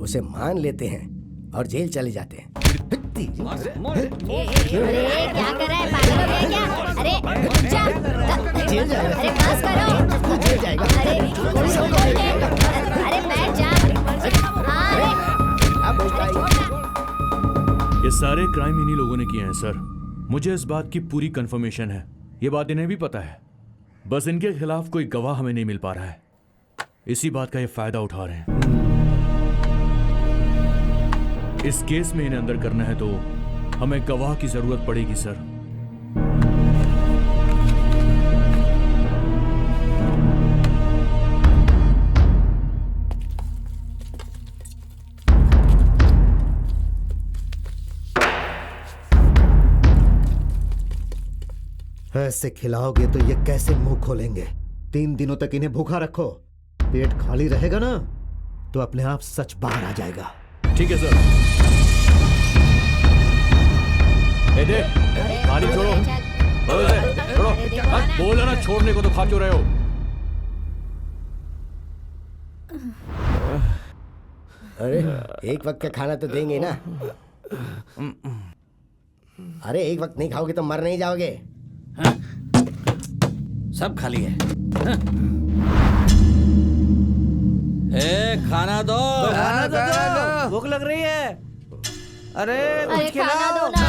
उसे मान लेते हैं और जेल चले जाते हैं। अरे क्या कर रहा है, पागल हो गया क्या? अरे जा, अरे पास करो, जेल जाएगा। अरे बैठ जा। ये सारे क्राइम इन्हीं लोगों ने किए हैं सर। मुझे इस बात की पूरी कंफर्मेशन है। ये बात इन्हें भी पता है, बस इनके खिलाफ कोई गवाह हमें नहीं मिल पा रहा है। इसी बात का ये फायदा उठा रहे हैं। इस केस में इन्हें अंदर करना है तो हमें गवाह की जरूरत पड़ेगी सर। ऐसे खिलाओगे तो ये कैसे मुंह खोलेंगे? 3 दिनों तक इन्हें भूखा रखो, पेट खाली रहेगा ना तो अपने आप सच बाहर आ जाएगा। ठीक है सर। दे पानी छोड़ो, छोड़ो। बोलो ना छोड़ने को, तो खा क्यों रहे हो? अरे एक वक्त का खाना तो देंगे ना। अरे एक वक्त नहीं खाओगे तो मर नहीं जाओगे। हाँ? सब खाली है। हाँ? खाना दो, खाना दो, भूख लग रही है। अरे कुछ खाना दो ना।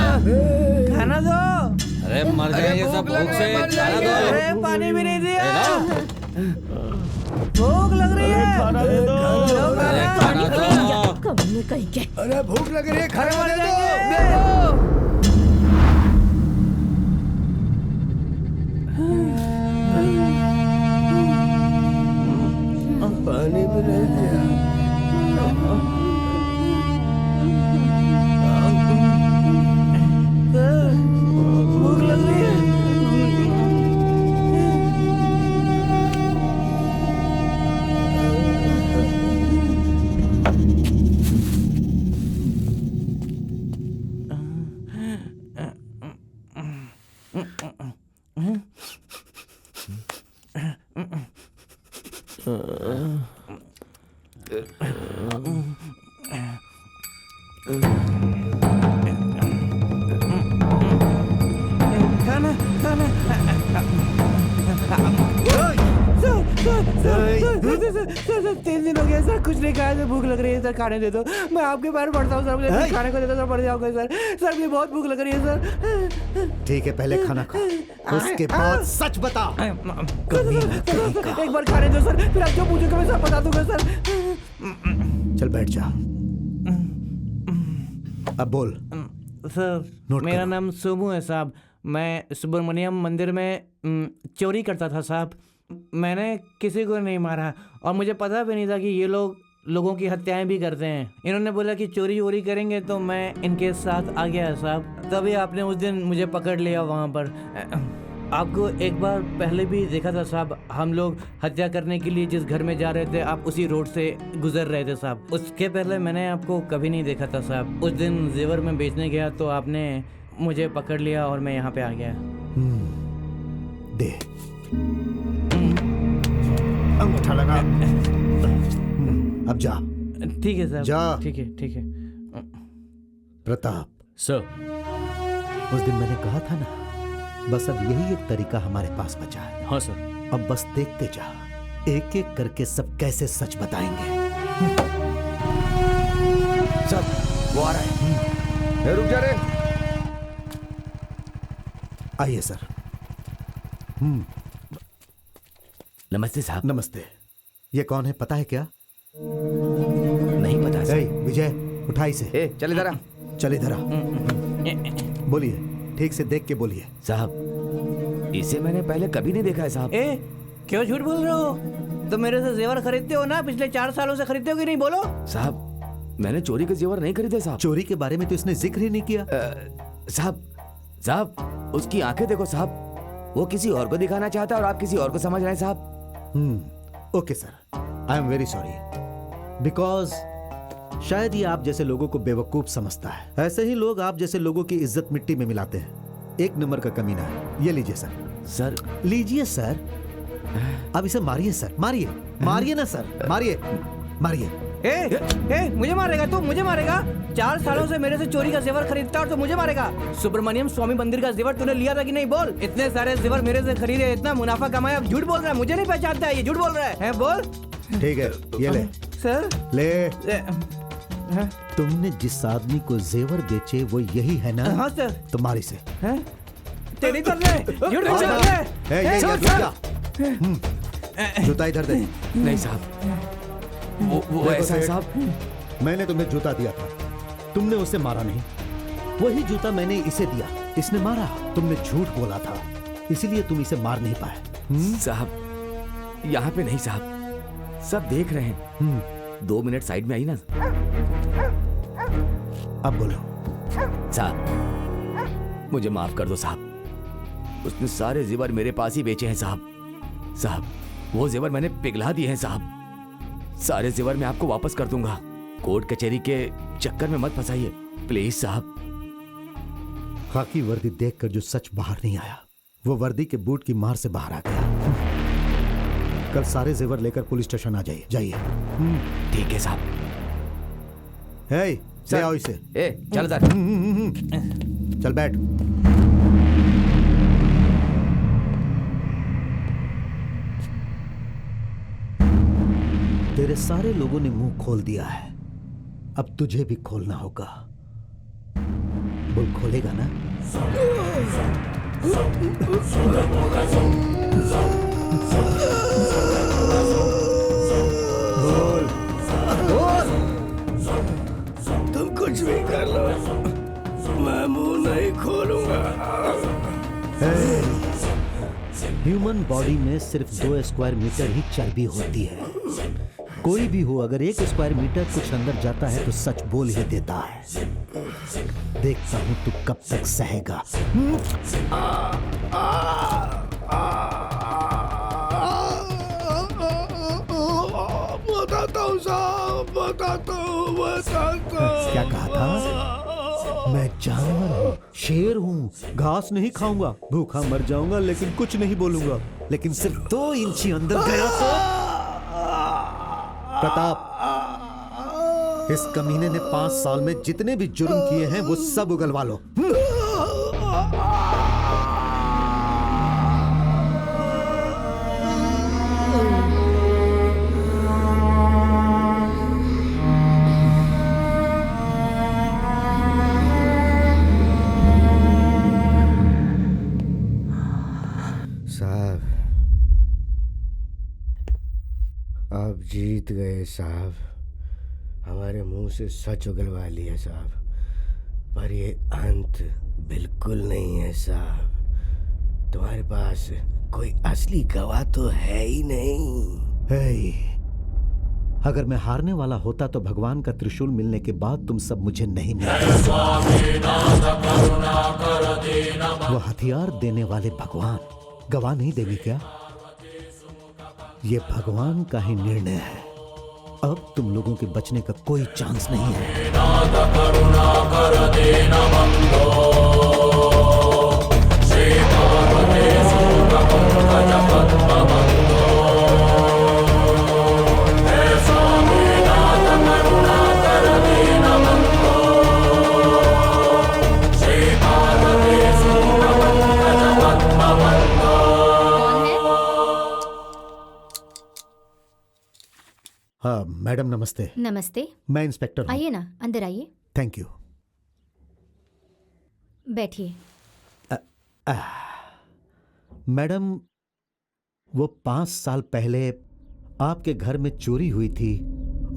खाना दो। अरे मर जाएंगे सब भूख से, खाना दो। अरे पानी भी नहीं दिया। भूख लग रही है, खाना दे दो। अरे खाना दो। कमीने कहीं के। अरे भूख लग रही है, खाना दे दो। पानी भी नहीं दिया। भूख लग रही है। खाना खाना 3 दिन हो गए सर, कुछ नहीं खाया। भूख लग रही है सर, खाने दे दो। मैं आपके पैर पड़ता हूँ सर, मुझे खाने को दे दो सर, पड़ जाओगे सर। सर मुझे बहुत भूख लग रही है सर। ठीक है, पहले खाना खा, उसके बाद सच बता। एक बार खाने दो सर, फिर आप जो पूछोगे मैं सब बता दूंगा सर। चल बैठ जा, अब बोल। सर मेरा नाम सोमू है साहब। मैं सुब्रमण्यम मंदिर में चोरी करता था साहब। मैंने किसी को नहीं मारा और मुझे पता भी नहीं था कि ये लोग लोगों की हत्याएं भी करते हैं। इन्होंने बोला कि चोरी वोरी करेंगे तो मैं इनके साथ आ गया साहब। तभी आपने उस दिन मुझे पकड़ लिया वहाँ पर। आपको एक बार पहले भी देखा था साहब। हम लोग हत्या करने के लिए जिस घर में जा रहे थे, आप उसी रोड से गुजर रहे थे साहब। उसके पहले मैंने आपको कभी नहीं देखा था साहब। उस दिन जेवर में बेचने गया तो आपने मुझे पकड़ लिया और मैं यहाँ पे आ गया। दे अंगूठा लगा। अब जा। ठीक है साहब। जा। ठीक है ठीक है। प्रताप, सर। उस दिन मैंने कहा था ना, बस अब यही एक तरीका हमारे पास बचा है। हाँ सर। अब बस देखते जा, एक एक करके सब कैसे सच बताएंगे। सर वो आ रहा है। रुक जा रे। आइए सर। नमस्ते साहब। नमस्ते। ये कौन है पता है क्या? नहीं पता सर। विजय, उठा इसे। चल इधर आ। चल इधर आ। बोलिए, ठीक से देख के बोलिए। साहब इसे मैंने पहले कभी नहीं देखा है साहब। क्यों झूठ बोल रहे हो? तो मेरे से जेवर खरीदते हो ना, पिछले 4 सालों से खरीदते हो कि नहीं, बोलो। साहब मैंने चोरी के जेवर नहीं खरीदे साहब। चोरी के बारे में तो इसने जिक्र ही नहीं किया। साहब उसकी आंखें देखो साहब, वो किसी और को दिखाना चाहता है और आप किसी और को समझ रहे हैं साहब। Okay sir, I am very sorry, because शायद ये आप जैसे लोगों को बेवकूफ समझता है। ऐसे ही लोग आप जैसे लोगों की इज्जत मिट्टी में मिलाते हैं। एक नंबर का कमीना है। ये लीजिए सर। सर लीजिए सर। अब इसे मारिए सर, मारिए। मारिए ना सर, मारिए मारिए। मुझे मारेगा तू? मुझे मारेगा? 4 सालों से मेरे से चोरी का जेवर खरीदता और तो मुझे मारेगा? सुब्रमण्यम स्वामी मंदिर का जेवर तूने लिया था कि नहीं, बोल। इतने सारे जेवर मेरे से खरीदे, इतना मुनाफा कमाया, अब झूठ बोल रहा है। मुझे नहीं पहचानता है, ये झूठ बोल रहा है, बोल। ठीक है, ये ले सर। ले। तुमने जिस आदमी को जेवर बेचे वो यही है ना? हाँ सर। तुम्हारी से तेरी कर ले। जूता इधर दे। नहीं साहब, वो ऐसा है साहब, मैंने तुम्हें जूता दिया था, तुमने उसे मारा नहीं। वही जूता मैंने इसे दिया, इसने मारा। तुमने झूठ बोला था, इसीलिए तुम इसे मार नहीं पाए। साहब यहाँ पे नहीं साहब, सब देख रहे हैं। 2 मिनट साइड में आई ना। अब बोलो। साहब मुझे माफ कर दो साहब, उसने सारे जेवर मेरे पास ही बेचे हैं साहब। साहब वो जेवर मैंने पिघला दिए हैं साहब। सारे जेवर मैं आपको वापस कर दूंगा। कोर्ट कचहरी के चक्कर में मत फंसाइए प्लीज साहब। खाकी वर्दी देखकर जो सच बाहर नहीं आया, वो वर्दी के बूट की मार से बाहर आ गया। कल सारे जेवर लेकर पुलिस स्टेशन आ जाइए। जाइए। ठीक है साहब। ले आओ इसे। चल इधर। चल बैठ। तेरे सारे लोगों ने मुंह खोल दिया है, अब तुझे भी खोलना होगा। बोल, खोलेगा ना? बोल बोल। तुम कुछ भी कर लो, मैं मुंह नहीं खोलूंगा। ह्यूमन बॉडी में सिर्फ 2 स्क्वायर मीटर ही चर्बी होती है। कोई भी हो, अगर 1 स्क्वायर मीटर कुछ अंदर जाता है तो सच बोल ही देता है। देखता हूं तू कब तक सहेगा। बताता हूँ साहब, बताता हूँ। क्या कहा था? मैं जानवर हूँ, शेर हूँ, घास नहीं खाऊंगा, भूखा मर जाऊंगा लेकिन कुछ नहीं बोलूंगा। लेकिन सिर्फ 2 इंची अंदर गया तो। प्रताप, इस कमीने ने 5 साल में जितने भी जुर्म किए हैं वो सब उगलवा लो। साहब आप जीत गए साहब, हमारे मुंह से सच उगलवा लिया साहब, पर ये अंत बिल्कुल नहीं है साहब। तुम्हारे पास कोई असली गवाह तो है ही नहीं। अगर मैं हारने वाला होता तो भगवान का त्रिशूल मिलने के बाद तुम सब मुझे नहीं मिलते। वो हथियार देने वाले भगवान गवाह नहीं देंगे क्या? ये भगवान का ही निर्णय है। अब तुम लोगों के बचने का कोई चांस नहीं है। मैडम नमस्ते। नमस्ते। मैं इंस्पेक्टर हूँ। आइए ना, अंदर आइए। Thank you. बैठिए। मैडम, वो 5 साल पहले आपके घर में चोरी हुई थी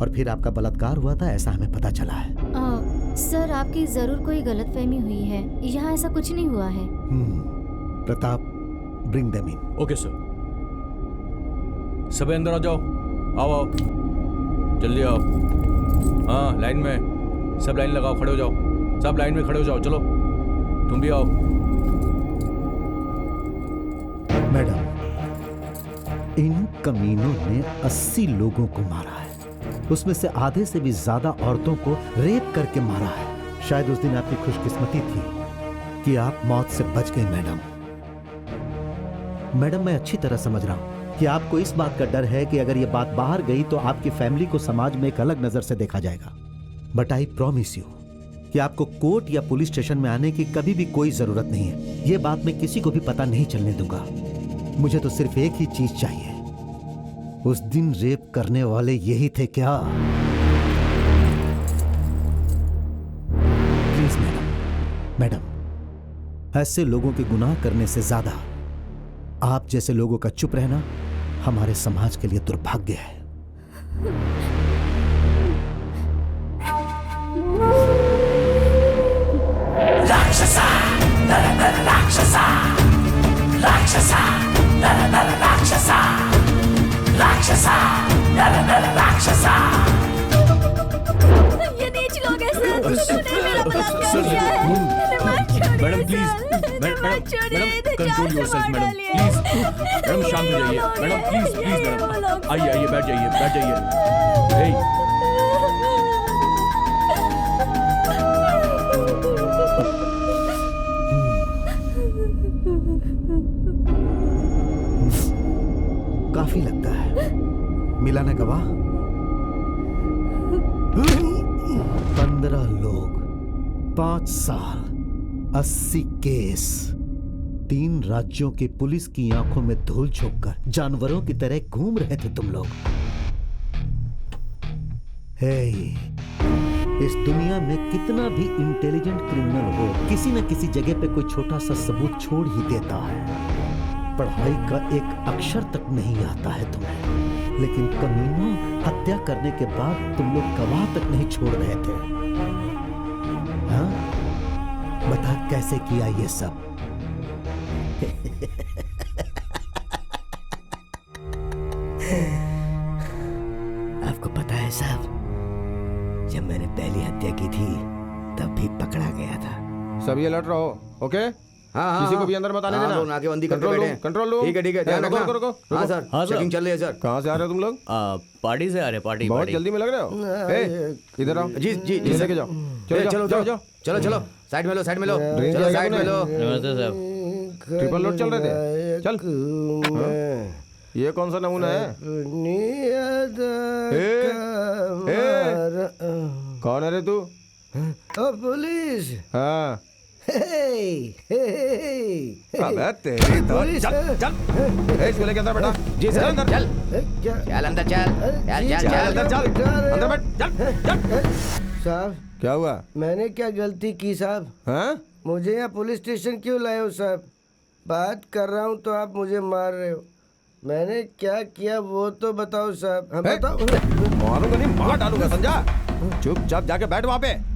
और फिर आपका बलात्कार हुआ था, ऐसा हमें पता चला है। सर, आपकी जरूर कोई गलतफहमी हुई है। यहाँ ऐसा कुछ नहीं हुआ है। Pratap, bring them in. Okay sir. सभी अंदर आ जाओ। आओ आओ, जल्दी आओ। हाँ, लाइन में सब लाइन लगाओ, खड़े हो जाओ। सब लाइन में खड़े हो जाओ। चलो तुम भी आओ। मैडम, इन कमीनों ने 80 लोगों को मारा है, उसमें से आधे से भी ज्यादा औरतों को रेप करके मारा है। शायद उस दिन आपकी खुशकिस्मती थी कि आप मौत से बच गए मैडम। मैडम, मैं अच्छी तरह समझ रहा हूं कि आपको इस बात का डर है कि अगर ये बात बाहर गई तो आपकी फैमिली को समाज में एक अलग नजर से देखा जाएगा। बट आई प्रॉमिस यू कि आपको कोर्ट या पुलिस स्टेशन में आने की कभी भी कोई जरूरत नहीं है। ये बात मैं किसी को भी पता नहीं चलने दूंगा। मुझे तो सिर्फ एक ही चीज चाहिए। उस दिन रेप करने वाले यही थे क्या? प्लीज मैडम, ऐसे लोगों के गुनाह करने से ज्यादा आप जैसे लोगों का चुप रहना हमारे समाज के लिए दुर्भाग्य है। राक्षसा, राक्षसा, राक्षसा, राक्षसा, राक्षसा, राक्षसा। ये नीच लोग हैं सर, उन्होंने मेरा बलात्कार किया है। Madam please, madam control yourself madam, please. Madam शांत हो जाइए मैडम, प्लीज प्लीज मैडम। आइए आइए, बैठ जाइए, बैठ जाइए। काफी लगता है। मिला ना गवाह? 15 लोग, 5 साल, 80 केस। 3 राज्यों की पुलिस की आंखों में धूल झोंककर जानवरों की तरह घूम रहे थे तुम लोग। हे, इस दुनिया में कितना भी इंटेलिजेंट क्रिमिनल हो, किसी न किसी जगह पे कोई छोटा सा सबूत छोड़ ही देता है। पढ़ाई का एक अक्षर तक नहीं आता है तुम्हें, लेकिन कमीनों, हत्या करने के बाद तुम लोग गवाह तक नहीं छोड़ रहे थे। हाँ? बता कैसे किया ये सब? आपको पता है साहब, जब मैंने पहली हत्या की थी तब भी पकड़ा गया था। सब ये लड़ रहो, ओके? हाँ, किसी को भी अंदर मत आने देना। लोग नाकेबंदी करके बैठे हैं। Control room. ठीक है ठीक है, ध्यान रखना। रुको। हाँ सर, चेकिंग चल रही है सर। कहाँ से आ रहे हो तुम लोग? पार्टी से आ रहे, पार्टी। बहुत जल्दी में लग रहे हो। इधर आओ। जी जी जी, लेके जाओ। चलो चलो चलो चलो, साइड में लो, साइड में लो, चलो साइड में लो। नमस्ते साहब। ट्रिपल लोड चल रहे थे। चल। ये कौन सा नमूना है? कौन है रे तू? पुलिस। हाँ। अबे तेरी तो चल चल। इसको लेके अंदर बैठा। जी सर, अंदर चल चल अंदर, चल अंदर चल, अंदर बैठ, चल चल। साहब, क्या हुआ? मैंने क्या गलती की साहब? हाँ? मुझे यहाँ पुलिस स्टेशन क्यों लाए हो साहब? बात कर रहा हूँ तो आप मुझे मार रहे हो। मैंने क्या किया वो तो बताओ साहब। हम बताओ। मारूंगा नहीं, मार डालूंगा, समझा? चुपचाप जाके बैठ वहाँ पे।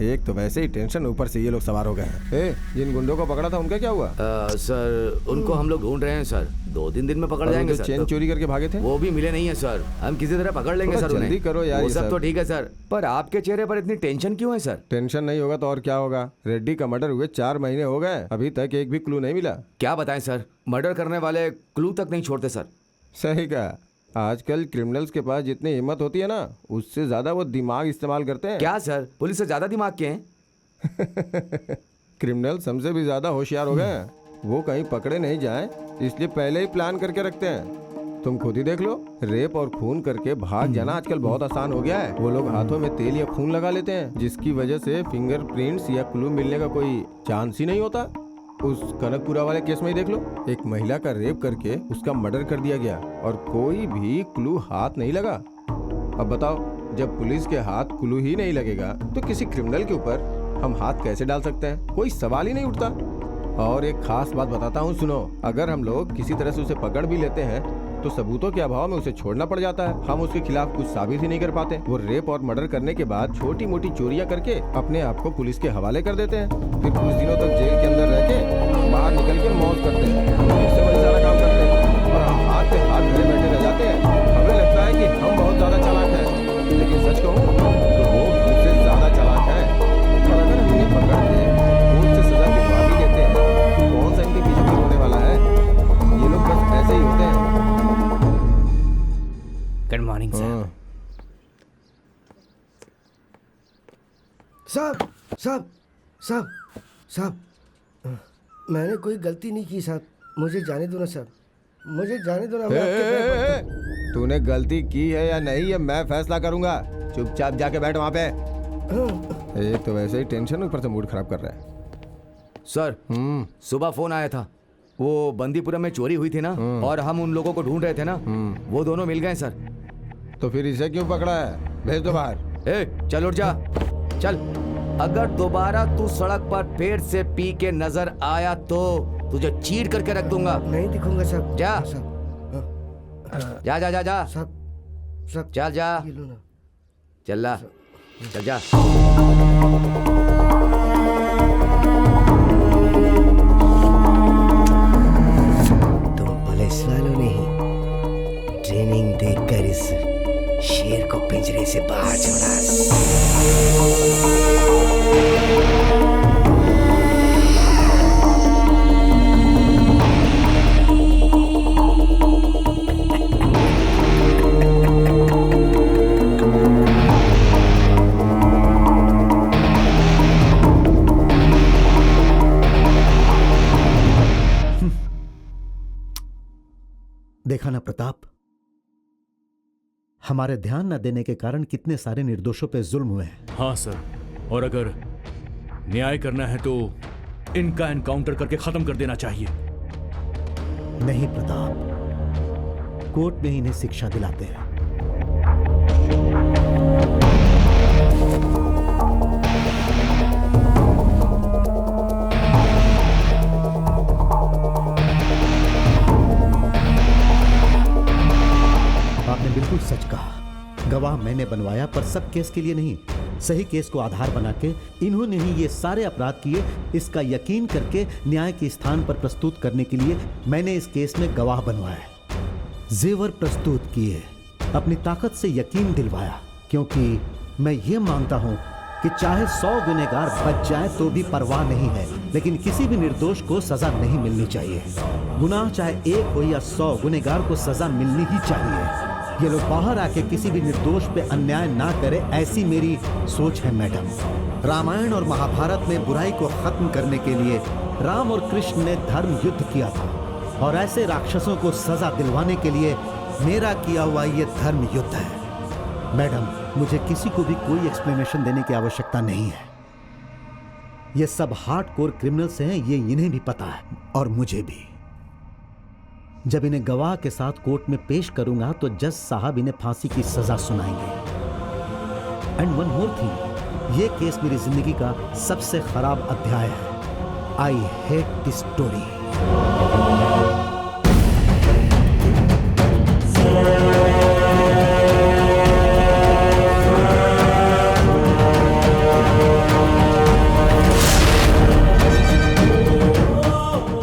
एक तो वैसे ही टेंशन, ऊपर से ये लोग सवार हो गए हैं। जिन गुंडों को पकड़ा था उनका क्या हुआ? सर, उनको हम लोग ढूंढ रहे हैं सर। 2-3 दिन में पकड़ जाएंगे सर। चेन चोरी करके भागे थे वो भी मिले नहीं है सर। हम किसी तरह पकड़ लेंगे सर उन्हें। जल्दी करो यार। वो सब तो ठीक है सर, पर आपके चेहरे पर इतनी टेंशन क्यों है सर? टेंशन नहीं होगा तो और क्या होगा? रेड्डी का मर्डर हुए 4 महीने हो गए, अभी तक एक भी क्लू नहीं मिला। क्या बताएं सर, मर्डर करने वाले क्लू तक नहीं छोड़ते सर। सही कहा। आजकल क्रिमिनल्स के पास जितनी हिम्मत होती है ना, उससे ज्यादा वो दिमाग इस्तेमाल करते हैं। क्या सर, पुलिस से ज्यादा दिमाग के हैं? क्रिमिनल्स हमसे भी ज्यादा होशियार हो गए हैं। वो कहीं पकड़े नहीं जाएं, इसलिए पहले ही प्लान करके रखते हैं। तुम खुद ही देख लो, रेप और खून करके भाग जाना आजकल बहुत आसान हो गया है। वो लोग हाथों में तेल या खून लगा लेते हैं, जिसकी वजह से फिंगरप्रिंट्स या क्लू मिलने का कोई चांस ही नहीं होता। उस कनकपुरा वाले केस में ही देख लो, एक महिला का रेप करके उसका मर्डर कर दिया गया और कोई भी क्लू हाथ नहीं लगा। अब बताओ, जब पुलिस के हाथ क्लू ही नहीं लगेगा तो किसी क्रिमिनल के ऊपर हम हाथ कैसे डाल सकते हैं? कोई सवाल ही नहीं उठता। और एक खास बात बताता हूँ, सुनो। अगर हम लोग किसी तरह से उसे पकड़ भी लेते हैं तो सबूतों के अभाव में उसे छोड़ना पड़ जाता है। हम उसके खिलाफ कुछ साबित ही नहीं कर पाते। वो रेप और मर्डर करने के बाद छोटी मोटी चोरियां करके अपने आप को पुलिस के हवाले कर देते हैं। फिर कुछ दिनों तक जेल के अंदर रह के बाहर निकल के मौज करते हैं, इससे बड़ी सारा काम करते हैं और हम हाथ पे हाथ धरे बैठे रह जाते हैं। हमें लगता है कि हम बहुत ज्यादा चालाक हैं, लेकिन सच कहूँ तो वो हमसे ज्यादा चालाक है। और अगर हम उन्हें पकड़ के कोर्ट से सजा दिलवा भी लेते हैं तो कौन सा इनके पीछे कोई होने वाला है? ये लोग बस ऐसे ही होते हैं। Good morning sir. साहब साहब साहब साहब, मैंने कोई गलती नहीं की साहब, मुझे जाने दो ना साहब, मुझे जाने दो ना। मैं आपके पैर पड़ता हूं। तूने गलती की है या नहीं ये मैं फैसला करूंगा। चुपचाप जाके बैठ वहाँ पे। एक तो वैसे ही टेंशन, ऊपर से मूड खराब कर रहा है। सर सुबह फोन आया था, वो बंदीपुरम में चोरी हुई थी ना, और हम उन लोगों को ढूंढ रहे थे ना, वो दोनों मिल गए सर। तो फिर इसे क्यों पकड़ा है? भेज दो बाहर। चल उठ जा, चल। अगर दोबारा तू सड़क पर पेट से पी के नजर आया तो तुझे चीर करके रख दूंगा। नहीं दिखूंगा साहब। जा जा जा जा जा साहब, चल जा, चल ला, चल जा। तुम पुलिस वालों ने ही ट्रेनिंग देखकर इस शेर को पिंजरे से बाहर छोड़ा। देखा ना प्रताप, हमारे ध्यान न देने के कारण कितने सारे निर्दोषों पे जुल्म हुए हैं। हाँ सर, और अगर न्याय करना है तो इनका एनकाउंटर करके खत्म कर देना चाहिए। नहीं प्रताप, कोर्ट में ही इन्हें शिक्षा दिलाते हैं। आपने बिल्कुल सच कहा, गवाह मैंने बनवाया, पर सब केस के लिए नहीं। सही केस को आधार बना के इन्होंने ही ये सारे अपराध किए, इसका यकीन करके न्याय के स्थान पर प्रस्तुत करने के लिए मैंने इस केस में गवाह बनवाया, जेवर प्रस्तुत किए, अपनी ताकत से यकीन दिलवाया, क्योंकि मैं ये मानता हूं कि चाहे 100 गुनहगार बच जाए तो भी परवाह नहीं है, लेकिन किसी भी निर्दोष को सजा नहीं मिलनी चाहिए। गुनाह चाहे 1 हो या 100, गुनहगार को सजा मिलनी ही चाहिए। ये लोग बाहर आके किसी भी निर्दोष पे अन्याय ना करे, ऐसी मेरी सोच है मैडम। रामायण और महाभारत में बुराई को खत्म करने के लिए राम और कृष्ण ने धर्म युद्ध किया था, और ऐसे राक्षसों को सजा दिलवाने के लिए मेरा किया हुआ ये धर्म युद्ध है। मैडम, मुझे किसी को भी कोई एक्सप्लेनेशन देने की आवश्यकता नहीं है। ये सब हार्डकोर क्रिमिनल्स हैं, ये इन्हें भी पता है और मुझे भी। जब इन्हें गवाह के साथ कोर्ट में पेश करूंगा तो जज साहब इन्हें फांसी की सजा सुनाएंगे। एंड वन मोर थिंग, ये केस मेरी जिंदगी का सबसे खराब अध्याय है। I hate this story.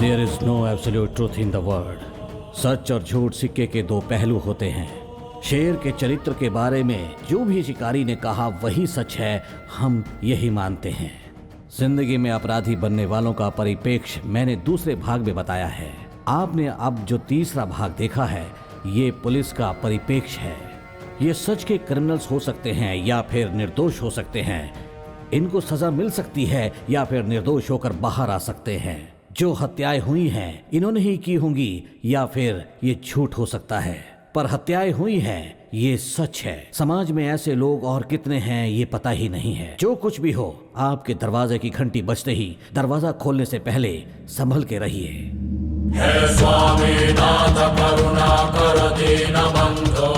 There is no absolute truth in the world. सच और झूठ सिक्के के 2 पहलू होते हैं। शेर के चरित्र के बारे में जो भी शिकारी ने कहा वही सच है, हम यही मानते हैं। जिंदगी में अपराधी बनने वालों का परिप्रेक्ष्य मैंने दूसरे भाग में बताया है। आपने अब जो तीसरा भाग देखा है, ये पुलिस का परिप्रेक्ष्य है। ये सच के क्रिमिनल्स हो सकते हैं या फिर निर्दोष हो सकते हैं। इनको सजा मिल सकती है या फिर निर्दोष होकर बाहर आ सकते हैं। जो हत्याएं हुई हैं इन्होंने ही की होंगी, या फिर ये झूठ हो सकता है, पर हत्याएं हुई हैं ये सच है। समाज में ऐसे लोग और कितने हैं ये पता ही नहीं है। जो कुछ भी हो, आपके दरवाजे की घंटी बजते ही दरवाजा खोलने से पहले संभल के रहिए। हे स्वामी नाथ करुणा कर दीन बंधो,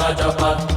गजपति